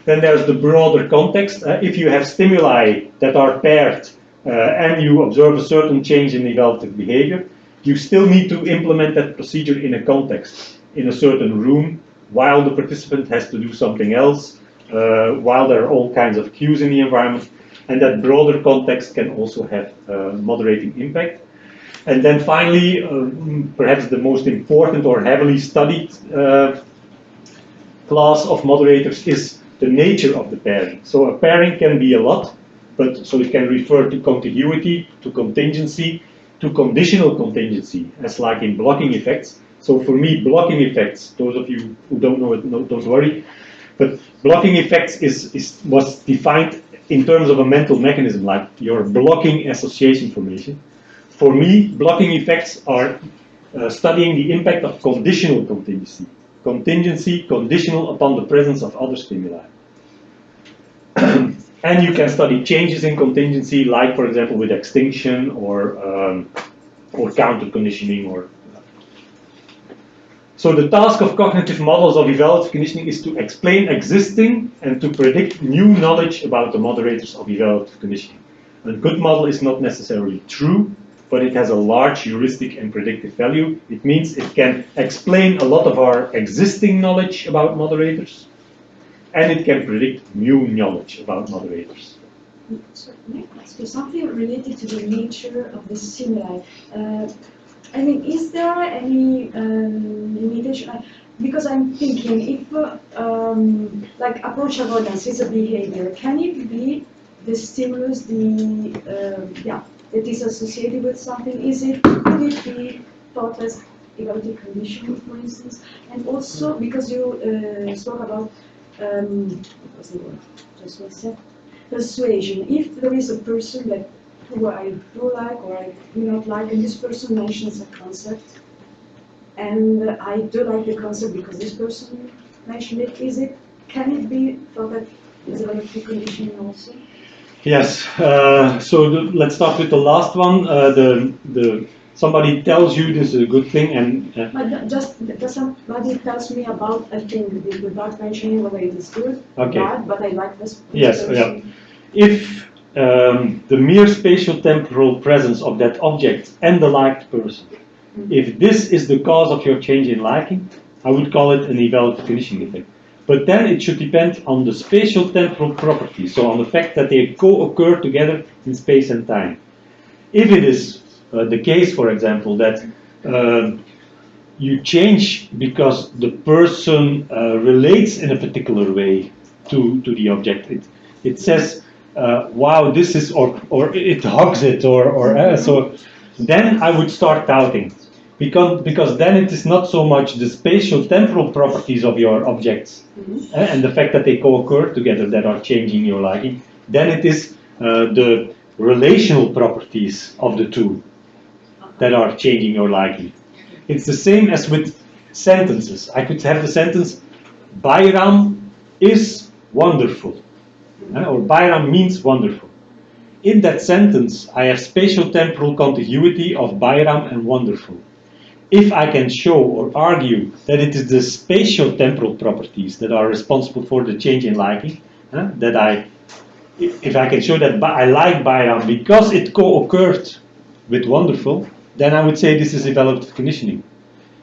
Then there's the broader context. If you have stimuli that are paired and you observe a certain change in evaluative behavior, you still need to implement that procedure in a context, in a certain room, while the participant has to do something else, while there are all kinds of cues in the environment, and that broader context can also have moderating impact. And then finally, perhaps the most important or heavily studied class of moderators is the nature of the pairing. So a pairing can be a lot, but so it can refer to contiguity, to contingency, to conditional contingency, as like in blocking effects. So for me, blocking effects, those of you who don't know it, don't worry, but blocking effects was defined in terms of a mental mechanism, like your blocking association formation. For me, blocking effects are studying the impact of conditional contingency. Contingency conditional upon the presence of other stimuli. And you can study changes in contingency, like for example with extinction or counter conditioning. So the task of cognitive models of evaluative conditioning is to explain existing and to predict new knowledge about the moderators of evaluative conditioning. A good model is not necessarily true, but it has a large heuristic and predictive value. It means it can explain a lot of our existing knowledge about moderators, and it can predict new knowledge about moderators. So, may I ask you something related to the nature of the stimuli? I mean, is there any limitation? Because I'm thinking, if like approach avoidance is a behavior, can it be the stimulus, that is associated with something? Could it be thought as evaluative conditioning, for instance? And also, because you spoke about what was the word? Just one sec. Persuasion. If there is a person that who I do like or I do not like, and this person mentions a concept, and I do like the concept because this person mentioned it, can it be thought that is a evaluative conditioning also? Yes. Let's start with the last one. Somebody tells you this is a good thing, and But just somebody tells me about a thing without mentioning whether it is good okay. or bad, but I like this Yes. person. Yeah. If the mere spatial temporal presence of that object and the liked person, if this is the cause of your change in liking, I would call it an evaluative conditioning effect. But then it should depend on the spatial temporal properties, so on the fact that they co-occur together in space and time. If it is the case, for example, that you change because the person relates in a particular way to the object, it says, wow, this is, or it hugs it, so then I would start doubting. Because then it is not so much the spatial temporal properties of your objects and the fact that they co-occur together that are changing your liking, then it is the relational properties of the two that are changing your liking. It's the same as with sentences. I could have the sentence, Bayram is wonderful, or Bayram means wonderful. In that sentence, I have spatial temporal contiguity of Bayram and wonderful. If I can show or argue that it is the spatial temporal properties that are responsible for the change in liking, if I can show that I like Bayram because it co-occurred with wonderful, then I would say this is evaluative conditioning.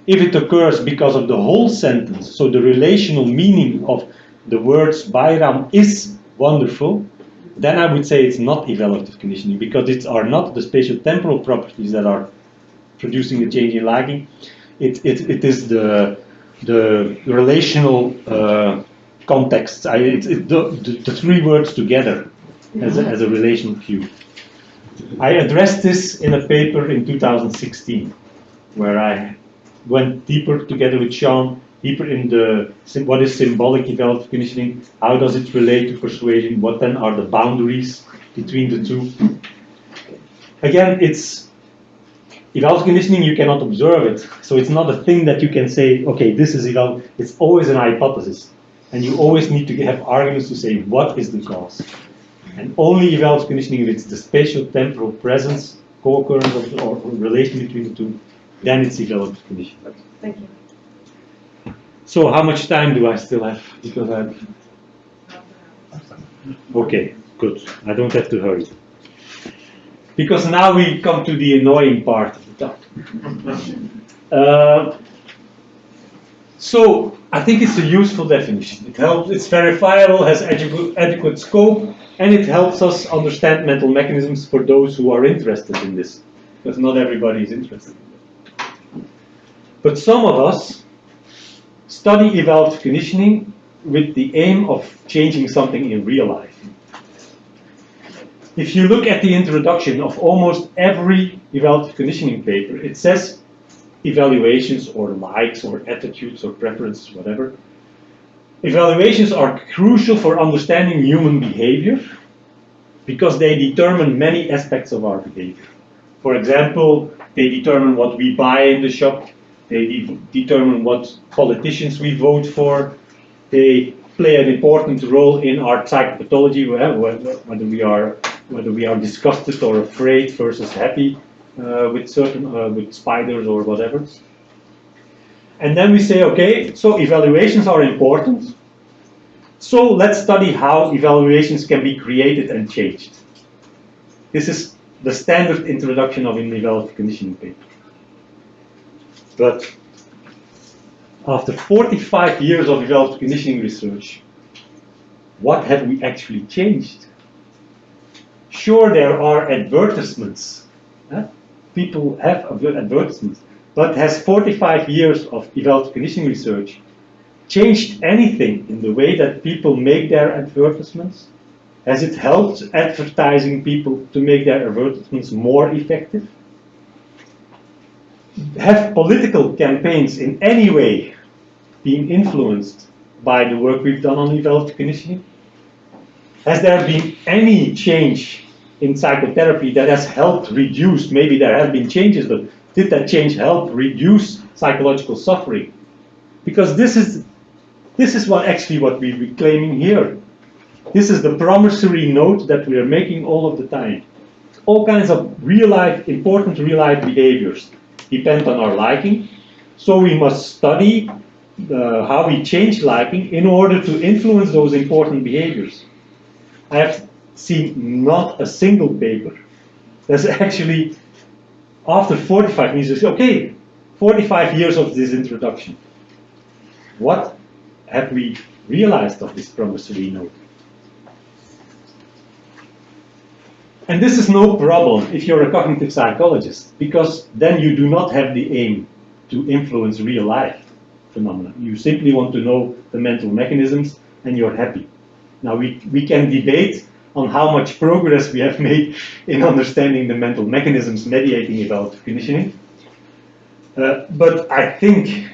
If it occurs because of the whole sentence, so the relational meaning of the words Bayram is wonderful, then I would say it's not evaluative conditioning, because it are not the spatial temporal properties that are producing a change in liking. It is the relational context. The three words together as a relational view. I addressed this in a paper in 2016, where I went deeper together with Sean, deeper in what is symbolic evaluative conditioning, how does it relate to persuasion, what then are the boundaries between the two. Again, it's evaluative conditioning, you cannot observe it, so it's not a thing that you can say, okay, this is evaluative. It's always an hypothesis, and you always need to have arguments to say what is the cause. And only evaluative conditioning, if it's the spatial temporal presence, co-occurrence or relation between the two, then it's evaluative conditioning. Thank you. So how much time do I still have? Because okay, good. I don't have to hurry. Because now we come to the annoying part of the talk. So I think it's a useful definition. It helps. It's verifiable, has adequate scope, and it helps us understand mental mechanisms for those who are interested in this, because not everybody is interested in it. But some of us study evaluative conditioning with the aim of changing something in real life. If you look at the introduction of almost every evaluative conditioning paper, it says evaluations or likes or attitudes or preferences, whatever. Evaluations are crucial for understanding human behavior because they determine many aspects of our behavior. For example, they determine what we buy in the shop, they determine what politicians we vote for, they play an important role in our psychopathology, whether we are disgusted or afraid versus happy with spiders or whatever. And then we say, okay, so evaluations are important. So let's study how evaluations can be created and changed. This is the standard introduction of an evaluative conditioning paper. But after 45 years of evaluative conditioning research, what have we actually changed? Sure, there are advertisements. People have advertisements. But has 45 years of evaluative conditioning research changed anything in the way that people make their advertisements? Has it helped advertising people to make their advertisements more effective? Have political campaigns in any way been influenced by the work we've done on evaluative conditioning? Has there been any change in psychotherapy that has helped reduce, maybe there have been changes, but did that change help reduce psychological suffering? Because this is what we're claiming here. This is the promissory note that we are making all of the time. All kinds of important real-life behaviors depend on our liking, so we must study how we change liking in order to influence those important behaviors. I have seen not a single paper that's actually, after 45 years, okay, 45 years of this introduction, what have we realized of this promissory note? And this is no problem if you're a cognitive psychologist, because then you do not have the aim to influence real life phenomena. You simply want to know the mental mechanisms and you're happy. Now we can debate on how much progress we have made in understanding the mental mechanisms mediating evaluative conditioning. But I think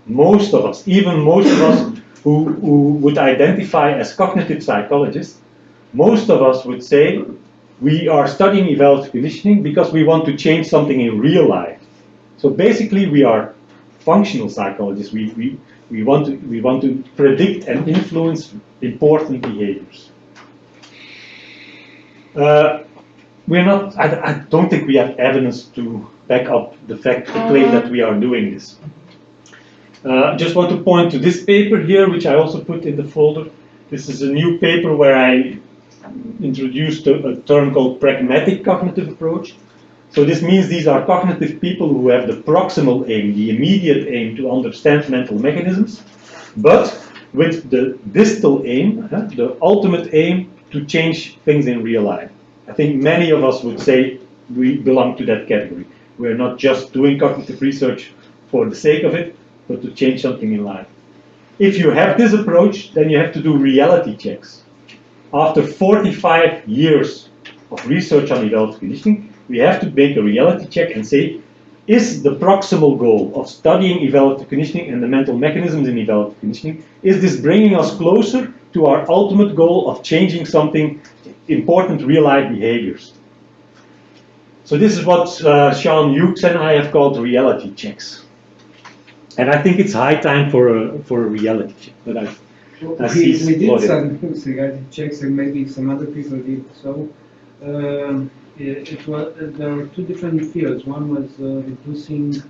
most of us, even most of us who would identify as cognitive psychologists, most of us would say we are studying evaluative conditioning because we want to change something in real life. So basically we are functional psychologists. We want to predict and influence important behaviors. We're not. I don't think we have evidence to back up the claim that we are doing this. Just want to point to this paper here, which I also put in the folder. This is a new paper where I introduced a term called pragmatic cognitive approach. So this means these are cognitive people who have the proximal aim, the immediate aim to understand mental mechanisms, but with the distal aim, the ultimate aim to change things in real life. I think many of us would say we belong to that category. We're not just doing cognitive research for the sake of it, but to change something in life. If you have this approach, then you have to do reality checks. After 45 years of research on evaluative conditioning, we have to make a reality check and say, is the proximal goal of studying evaluative conditioning and the mental mechanisms in evaluative conditioning, is this bringing us closer to our ultimate goal of changing something important real-life behaviors? So this is what Sean Hughes and I have called reality checks. And I think it's high time for a reality check. But we did some reality checks, and maybe some other people did. So there were two different fields. One was reducing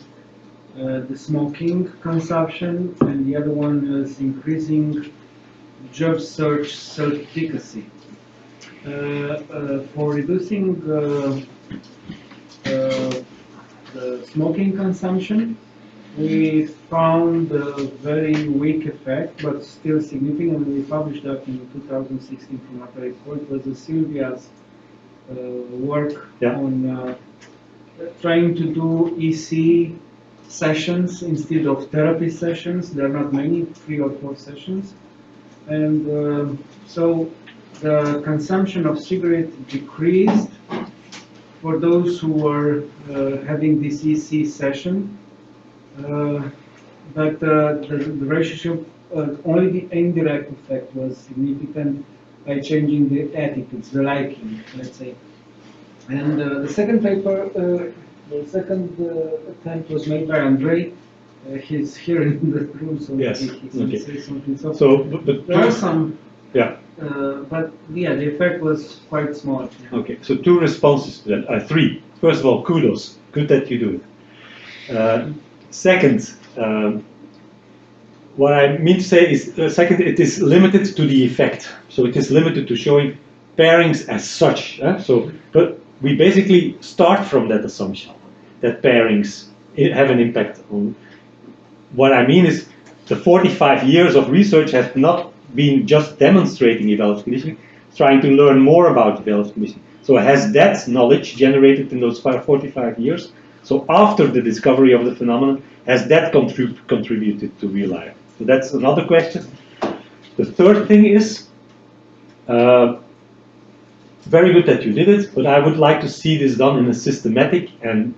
the smoking consumption, and the other one was increasing job search self-efficacy. For reducing the smoking consumption, we found a very weak effect, but still significant. We published that in 2016 from what I recall. It was Sylvia's work on trying to do EC sessions instead of therapy sessions. There are not many, 3 or 4 sessions. And so the consumption of cigarettes decreased for those who were having this EC session. But the relationship, only the indirect effect was significant by changing the attitudes, the liking, let's say. And the second paper, the second attempt was made by Andrei. He's here in the room, so yes. he can say something. So but there are some, yeah. but yeah, the effect was quite small. Yeah. Okay, so 2 responses to that, 3. First of all, kudos, good that you do it. Second, what I mean to say is, second, it is limited to the effect. So it is limited to showing pairings as such. But we basically start from that assumption that pairings have an impact on. What I mean is, the 45 years of research has not been just demonstrating evaluative conditioning, trying to learn more about evaluative conditioning. So has that knowledge generated in those 45 years? So after the discovery of the phenomenon, has that contributed to real life? So that's another question. The third thing is, very good that you did it, but I would like to see this done in a systematic and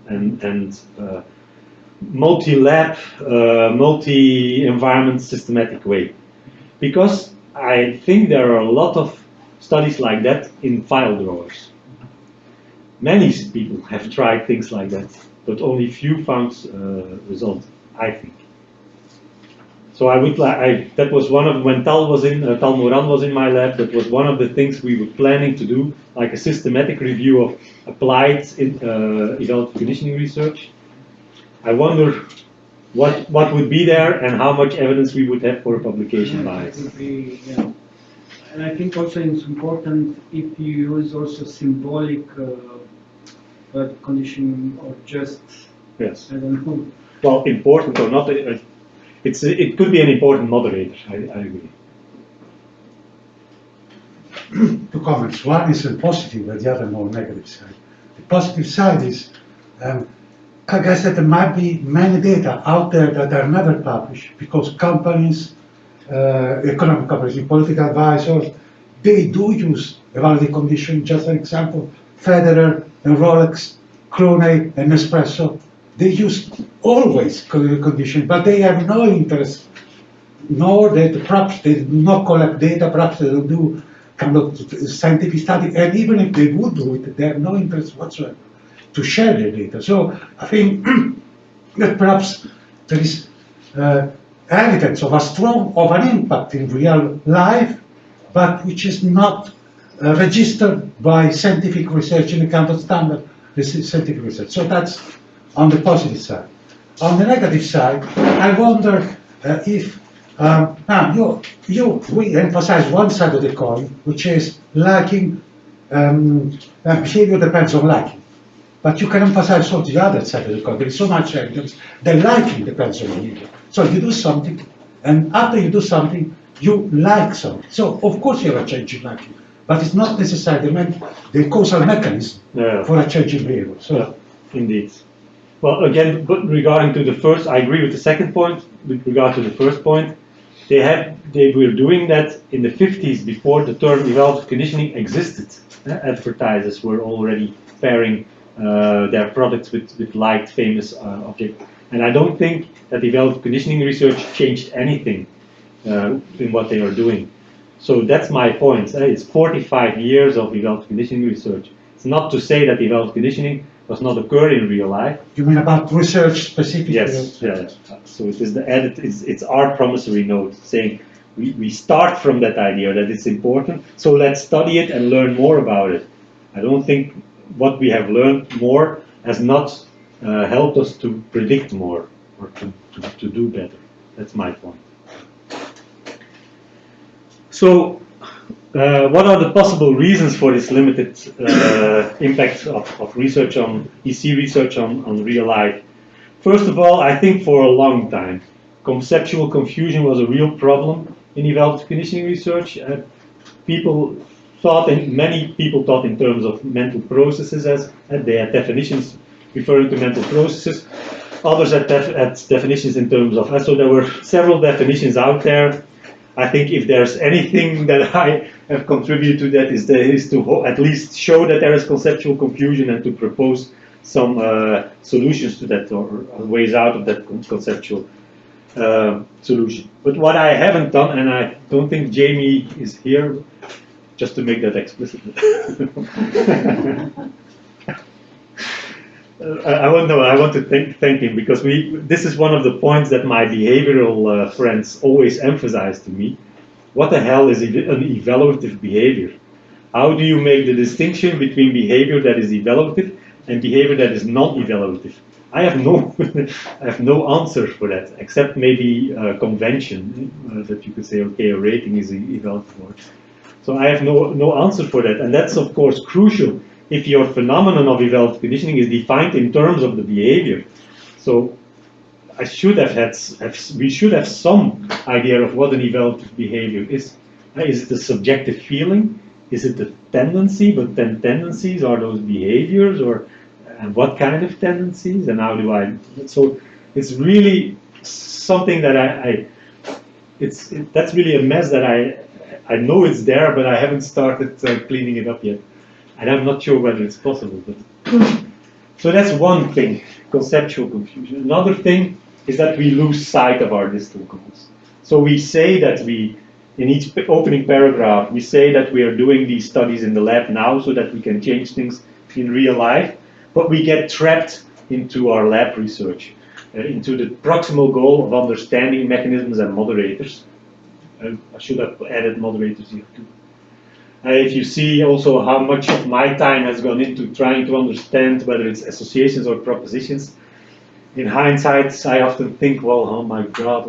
multi-lab, multi-environment systematic way. Because I think there are a lot of studies like that in file drawers. Many people have tried things like that, but only few found results, I think. So I would like, that was one of, when Tal Moran was in my lab, that was one of the things we were planning to do, like a systematic review of applied evaluative conditioning research. I wonder what would be there and how much evidence we would have for a publication bias. Yeah. And I think also it's important if you use also symbolic conditioning or just, yes. I don't know. Well, important or not, it could be an important moderator, I agree. Two comments. One is a positive, and the other more negative side. The positive side is, I guess that there might be many data out there that are never published because companies, economic companies, political advisors, they do use evaluative conditioning. Just an example, Federer and Rolex, Cloney and Nespresso, they use always conditioning, but they have no interest, nor that perhaps they do not collect data, perhaps they don't do kind of scientific study, and even if they would do it, they have no interest whatsoever to share their data. So I think that perhaps there is evidence of an impact in real life, but which is not registered by scientific research in the kind of standard scientific research. So that's on the positive side. On the negative side, I wonder if we emphasize one side of the coin, which is liking, behavior depends on liking. But you can emphasize also the other side of the coin. There is so much evidence that liking depends on behavior. So you do something, and after you do something, you like something. So of course you have a change in liking, but it's not necessarily the causal mechanism for a change in behavior. So yeah, indeed. Well, again, but regarding to the first, I agree with the second point. With regard to the first point, they were doing that in the 50s before the term evaluative conditioning existed. Advertisers were already pairing their products with liked famous objects. And I don't think that evaluative conditioning research changed anything in what they are doing. So that's my point. It's 45 years of evaluative conditioning research. It's not to say that evaluative conditioning does not occur in real life. You mean about research specifically? Yes, yes. So it is the edit. It's our promissory note saying we start from that idea that it's important. So let's study it and learn more about it. I don't think what we have learned more has not helped us to predict more or to do better. That's my point. So, what are the possible reasons for this limited impact of research on EC research on real life? First of all, I think for a long time, conceptual confusion was a real problem in evaluative conditioning research. Many people thought in terms of mental processes, as they had definitions referring to mental processes. Others had definitions in terms of, so there were several definitions out there. I think if there's anything that I have contributed to that is to at least show that there is conceptual confusion and to propose some solutions to that or ways out of that conceptual solution. But what I haven't done, and I don't think Jamie is here, just to make that explicit. I want to thank him because this is one of the points that my behavioral friends always emphasize to me. What the hell is an evaluative behavior? How do you make the distinction between behavior that is evaluative and behavior that is non-evaluative? I have no, I have no answer for that, except maybe convention that you could say, okay, a rating is evaluable. So I have no answer for that, and that's of course crucial if your phenomenon of evaluative conditioning is defined in terms of the behavior. So I should have had, we should have some idea of what an evaluative behavior is. Is it a subjective feeling? Is it a tendency? But then tendencies are those behaviors, or and what kind of tendencies, and how do I? So it's really something that that's really a mess that I know it's there, but I haven't started cleaning it up yet, and I'm not sure whether it's possible. But so that's one thing, conceptual confusion. Another thing is that we lose sight of our distal goals. So we say that in each opening paragraph, we say that we are doing these studies in the lab now so that we can change things in real life, but we get trapped into our lab research, into the proximal goal of understanding mechanisms and moderators. I should have added moderators here too. If you see also how much of my time has gone into trying to understand whether it's associations or propositions, in hindsight, I often think, well, oh my God,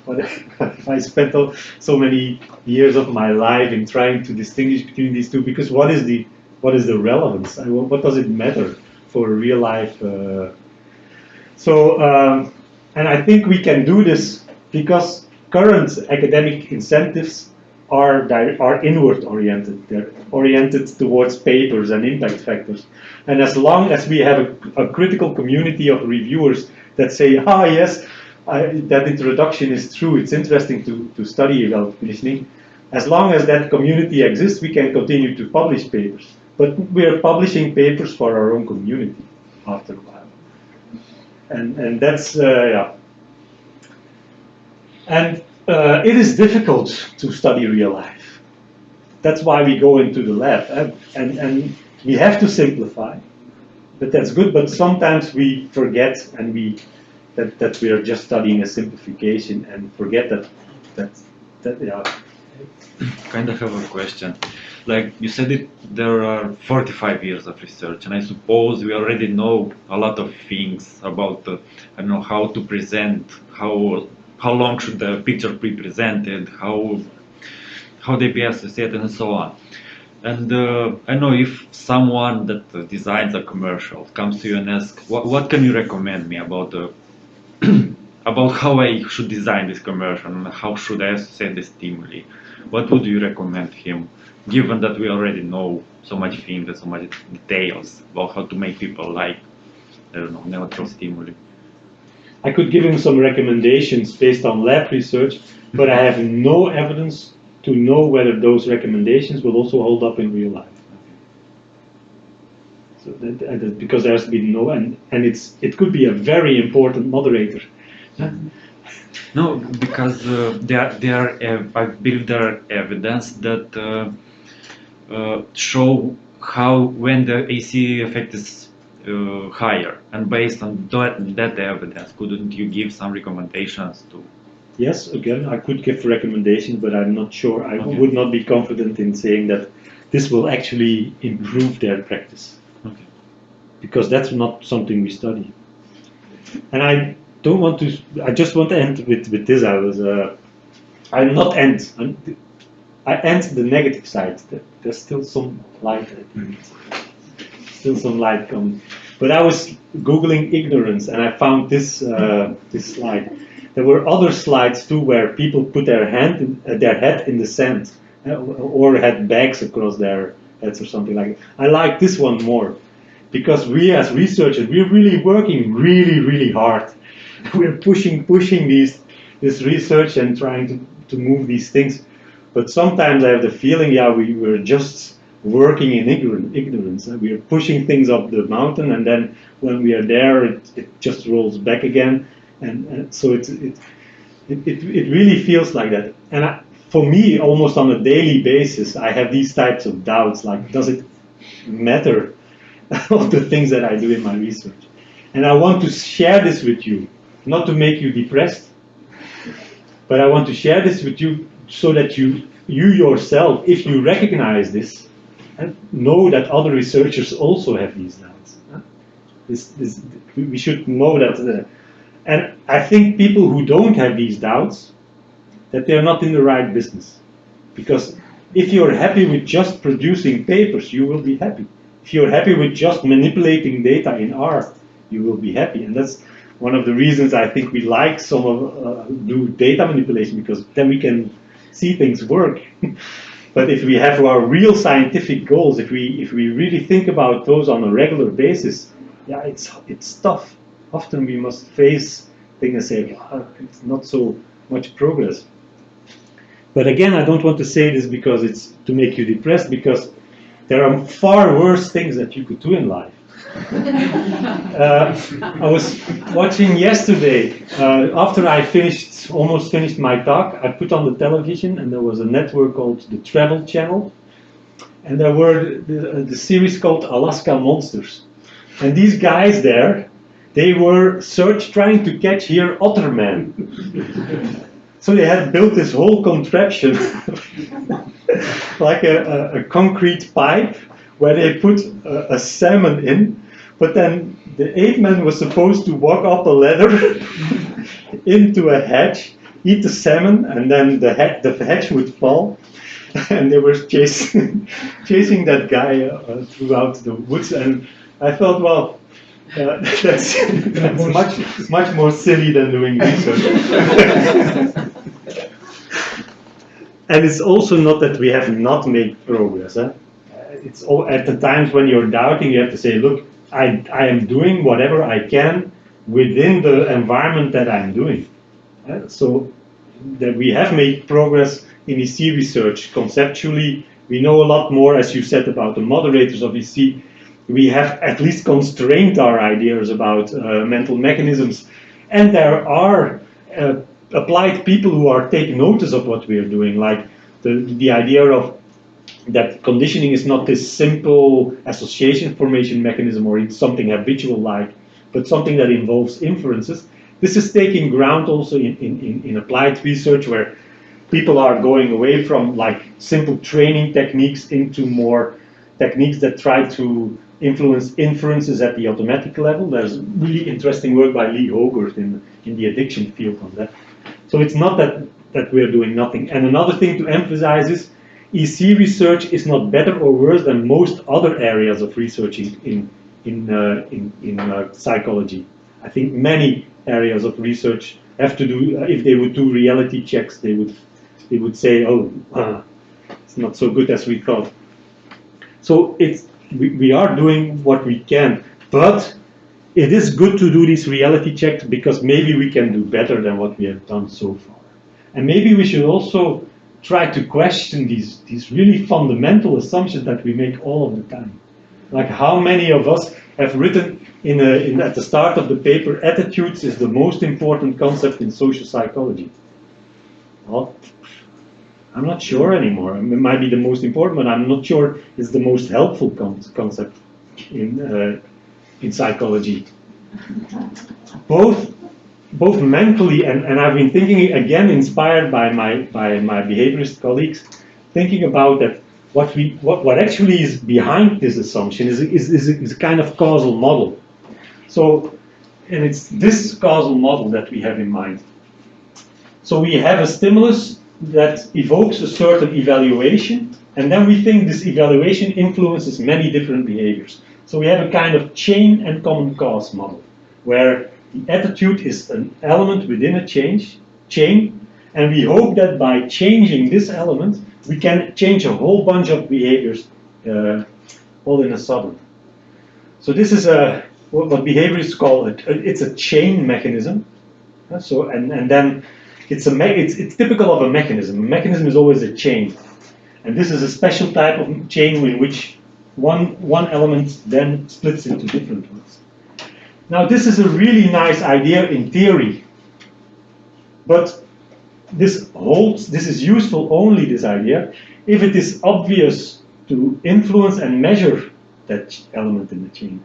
what if I spent so many years of my life in trying to distinguish between these two? Because what is the relevance? What does it matter for real life? And I think we can do this because current academic incentives are inward oriented. They're oriented towards papers and impact factors. And as long as we have a critical community of reviewers that say, ah, yes, that introduction is true, it's interesting to study evaluative conditioning, as long as that community exists, we can continue to publish papers. But we are publishing papers for our own community after a while. And that's, yeah. And it is difficult to study real life. That's why we go into the lab. And we have to simplify. But that's good, but sometimes we forget and that we are just studying a simplification and forget that yeah. Kind of have a question. Like you said, there are 45 years of research, and I suppose we already know a lot of things about, I don't know, how to present, how long should the picture be presented, how they be associated, and so on. And I know if someone that designs a commercial comes to you and asks, what can you recommend me about about how I should design this commercial and how should I associate the stimuli? What would you recommend him, given that we already know so much things and so much details about how to make people like, I don't know, neutral stimuli? I could give him some recommendations based on lab research, but I have no evidence to know whether those recommendations will also hold up in real life. So because there's been no, and it could be a very important moderator. No, because I believe there are evidence that show how when the AC effect is higher, and based on that evidence, couldn't you give some recommendations to? Yes, again, I could give recommendations, but I'm not sure. I would not be confident in saying that this will actually improve their practice. Okay. Because that's not something we study. And I don't want to, I just want to end with this. I end the negative side. There's still some light, I think. Still some light coming. But I was Googling ignorance and I found this slide. There were other slides too where people put their head in the sand or had bags across their heads or something like that. I like this one more because we as researchers, we're really working really hard. We're pushing this research and trying to move these things. But sometimes I have the feeling, yeah, we're just working in ignorance. We are pushing things up the mountain, and then when we are there, it just rolls back again. And so it really feels like that. And for me, almost on a daily basis, I have these types of doubts, like, does it matter all the things that I do in my research? And I want to share this with you, not to make you depressed, but I want to share this with you so that you yourself, if you recognize this, know that other researchers also have these doubts. We should know that. And I think people who don't have these doubts, that they're not in the right business. Because if you're happy with just producing papers, you will be happy. If you're happy with just manipulating data in R, you will be happy. And that's one of the reasons I think we like some of do data manipulation, because then we can see things work. But if we have our real scientific goals, if we really think about those on a regular basis, yeah, it's tough. Often we must face things and say, oh, it's not so much progress. But again, I don't want to say this because it's to make you depressed, because there are far worse things that you could do in life. I was watching yesterday, after I almost finished my talk, I put on the television, and there was a network called the Travel Channel, and there were the series called Alaska Monsters. And these guys there, they were trying to catch here ottermen. So they had built this whole contraption, like a concrete pipe, where they put a salmon in, but then the ape-man was supposed to walk up a ladder into a hedge, eat the salmon, and then the hedge would fall, and they were chasing that guy throughout the woods. And I thought, well, that's much more silly than doing research. And it's also not that we have not made progress. It's all, at the times when you're doubting, you have to say, look, I am doing whatever I can within the environment that I'm doing. So that we have made progress in EC research. Conceptually, we know a lot more, as you said, about the moderators of EC. We have at least constrained our ideas about mental mechanisms. And there are applied people who are taking notice of what we are doing, like the idea of that conditioning is not this simple association formation mechanism or it's something habitual like, but something that involves inferences. This is taking ground also in applied research, where people are going away from like simple training techniques into more techniques that try to influence inferences at the automatic level. There's really interesting work by Lee Houwer in the addiction field on that. So it's not that we're doing nothing. And another thing to emphasize is EC research is not better or worse than most other areas of research in psychology. I think many areas of research have to do, if they would do reality checks, they would say, oh, it's not so good as we thought. So we are doing what we can, but it is good to do these reality checks because maybe we can do better than what we have done so far. And maybe we should also try to question these really fundamental assumptions that we make all of the time. Like how many of us have written at the start of the paper, attitudes is the most important concept in social psychology. Well, I'm not sure anymore. It might be the most important, but I'm not sure it's the most helpful concept in psychology. Both mentally and I've been thinking again, inspired by my behaviorist colleagues, thinking about that what actually is behind this assumption is a kind of causal model. So, and it's this causal model that we have in mind. So we have a stimulus that evokes a certain evaluation, and then we think this evaluation influences many different behaviors. So we have a kind of chain and common cause model, where the attitude is an element within a chain, and we hope that by changing this element, we can change a whole bunch of behaviors all in a sudden. So this is what behaviorists call it's a chain mechanism. So and then it's typical of a mechanism. A mechanism is always a chain, and this is a special type of chain in which one element then splits into different ones. Now this is a really nice idea in theory, but this is useful only, this idea, if it is obvious to influence and measure that element in the chain.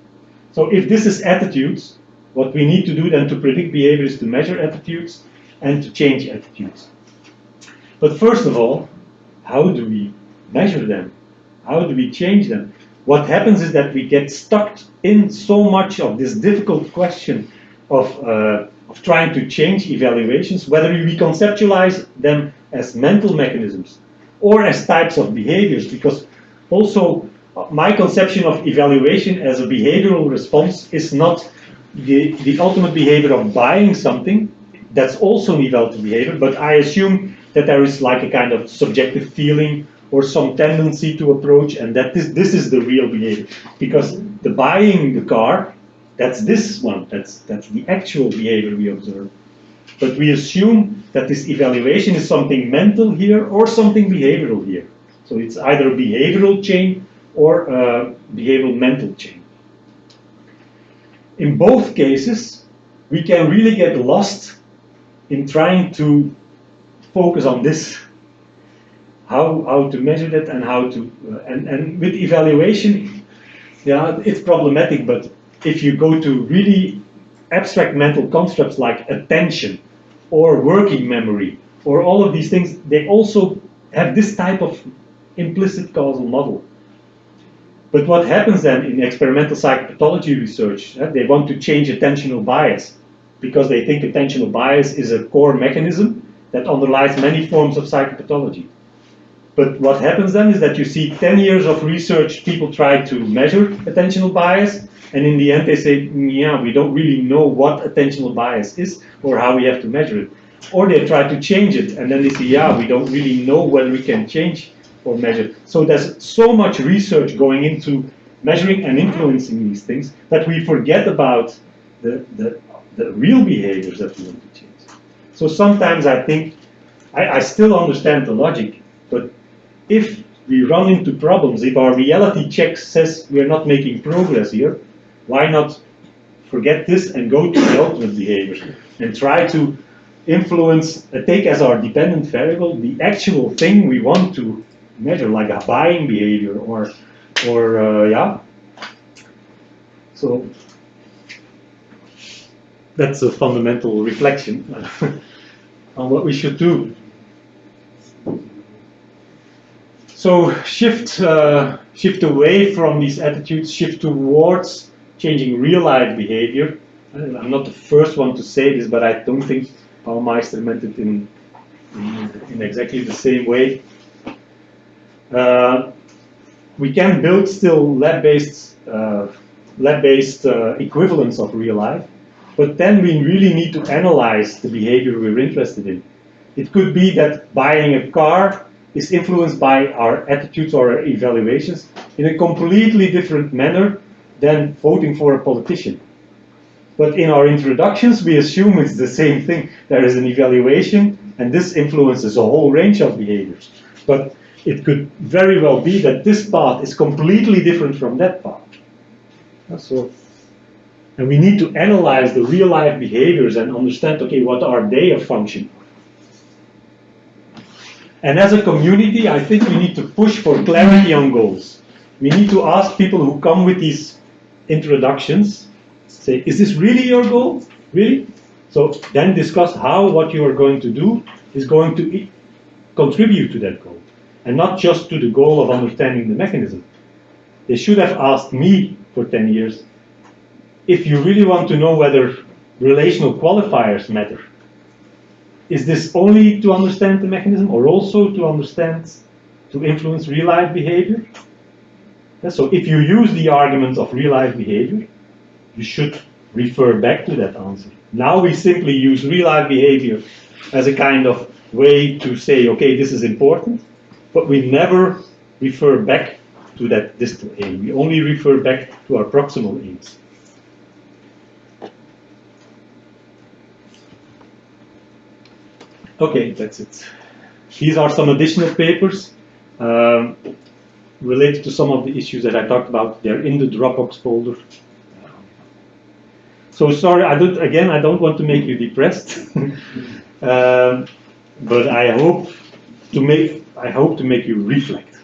So if this is attitudes, what we need to do then to predict behavior is to measure attitudes and to change attitudes. But first of all, how do we measure them? How do we change them? what happens is that we get stuck in so much of this difficult question of trying to change evaluations, whether we conceptualize them as mental mechanisms or as types of behaviors, because also my conception of evaluation as a behavioral response is not the ultimate behavior of buying something. That's also an evaluative behavior, but I assume that there is like a kind of subjective feeling or some tendency to approach, and that this is the real behavior. Because the buying the car, that's this one, that's the actual behavior we observe. But we assume that this evaluation is something mental here or something behavioral here. So it's either a behavioral chain or a behavioral mental chain. In both cases, we can really get lost in trying to focus on this, how to measure that and how to, and with evaluation, yeah, it's problematic, but if you go to really abstract mental constructs like attention or working memory or all of these things, they also have this type of implicit causal model. But what happens then in experimental psychopathology research, they want to change attentional bias because they think attentional bias is a core mechanism that underlies many forms of psychopathology. But what happens then is that you see 10 years of research, people try to measure attentional bias, and in the end they say, yeah, we don't really know what attentional bias is or how we have to measure it. Or they try to change it, and then they say, yeah, we don't really know whether we can change or measure. So there's so much research going into measuring and influencing these things that we forget about the real behaviors that we want to change. So sometimes I think, I still understand the logic, but if we run into problems, if our reality check says we're not making progress here, why not forget this and go to the ultimate behaviors and try to influence, take as our dependent variable the actual thing we want to measure, like a buying behavior or yeah. So that's a fundamental reflection on what we should do. So shift away from these attitudes, shift towards changing real-life behavior. I'm not the first one to say this, but I don't think Baumeister meant it in exactly the same way. We can build still lab-based equivalents of real life, but then we really need to analyze the behavior we're interested in. It could be that buying a car is influenced by our attitudes or our evaluations in a completely different manner than voting for a politician. But in our introductions, we assume it's the same thing. There is an evaluation, and this influences a whole range of behaviors. But it could very well be that this path is completely different from that path. And we need to analyze the real-life behaviors and understand, okay, what are they a function? And as a community, I think we need to push for clarity on goals. We need to ask people who come with these introductions, say, is this really your goal? Really? So then discuss how what you are going to do is going to contribute to that goal, and not just to the goal of understanding the mechanism. They should have asked me for 10 years, if you really want to know whether relational qualifiers matter, is this only to understand the mechanism or also to understand, to influence real-life behavior? So if you use the argument of real-life behavior, you should refer back to that answer. Now we simply use real-life behavior as a kind of way to say, okay, this is important, but we never refer back to that distal aim. We only refer back to our proximal aims. Okay, that's it. These are some additional papers related to some of the issues that I talked about. They're in the Dropbox folder. So sorry, I don't want to make you depressed, but I hope to make you reflect.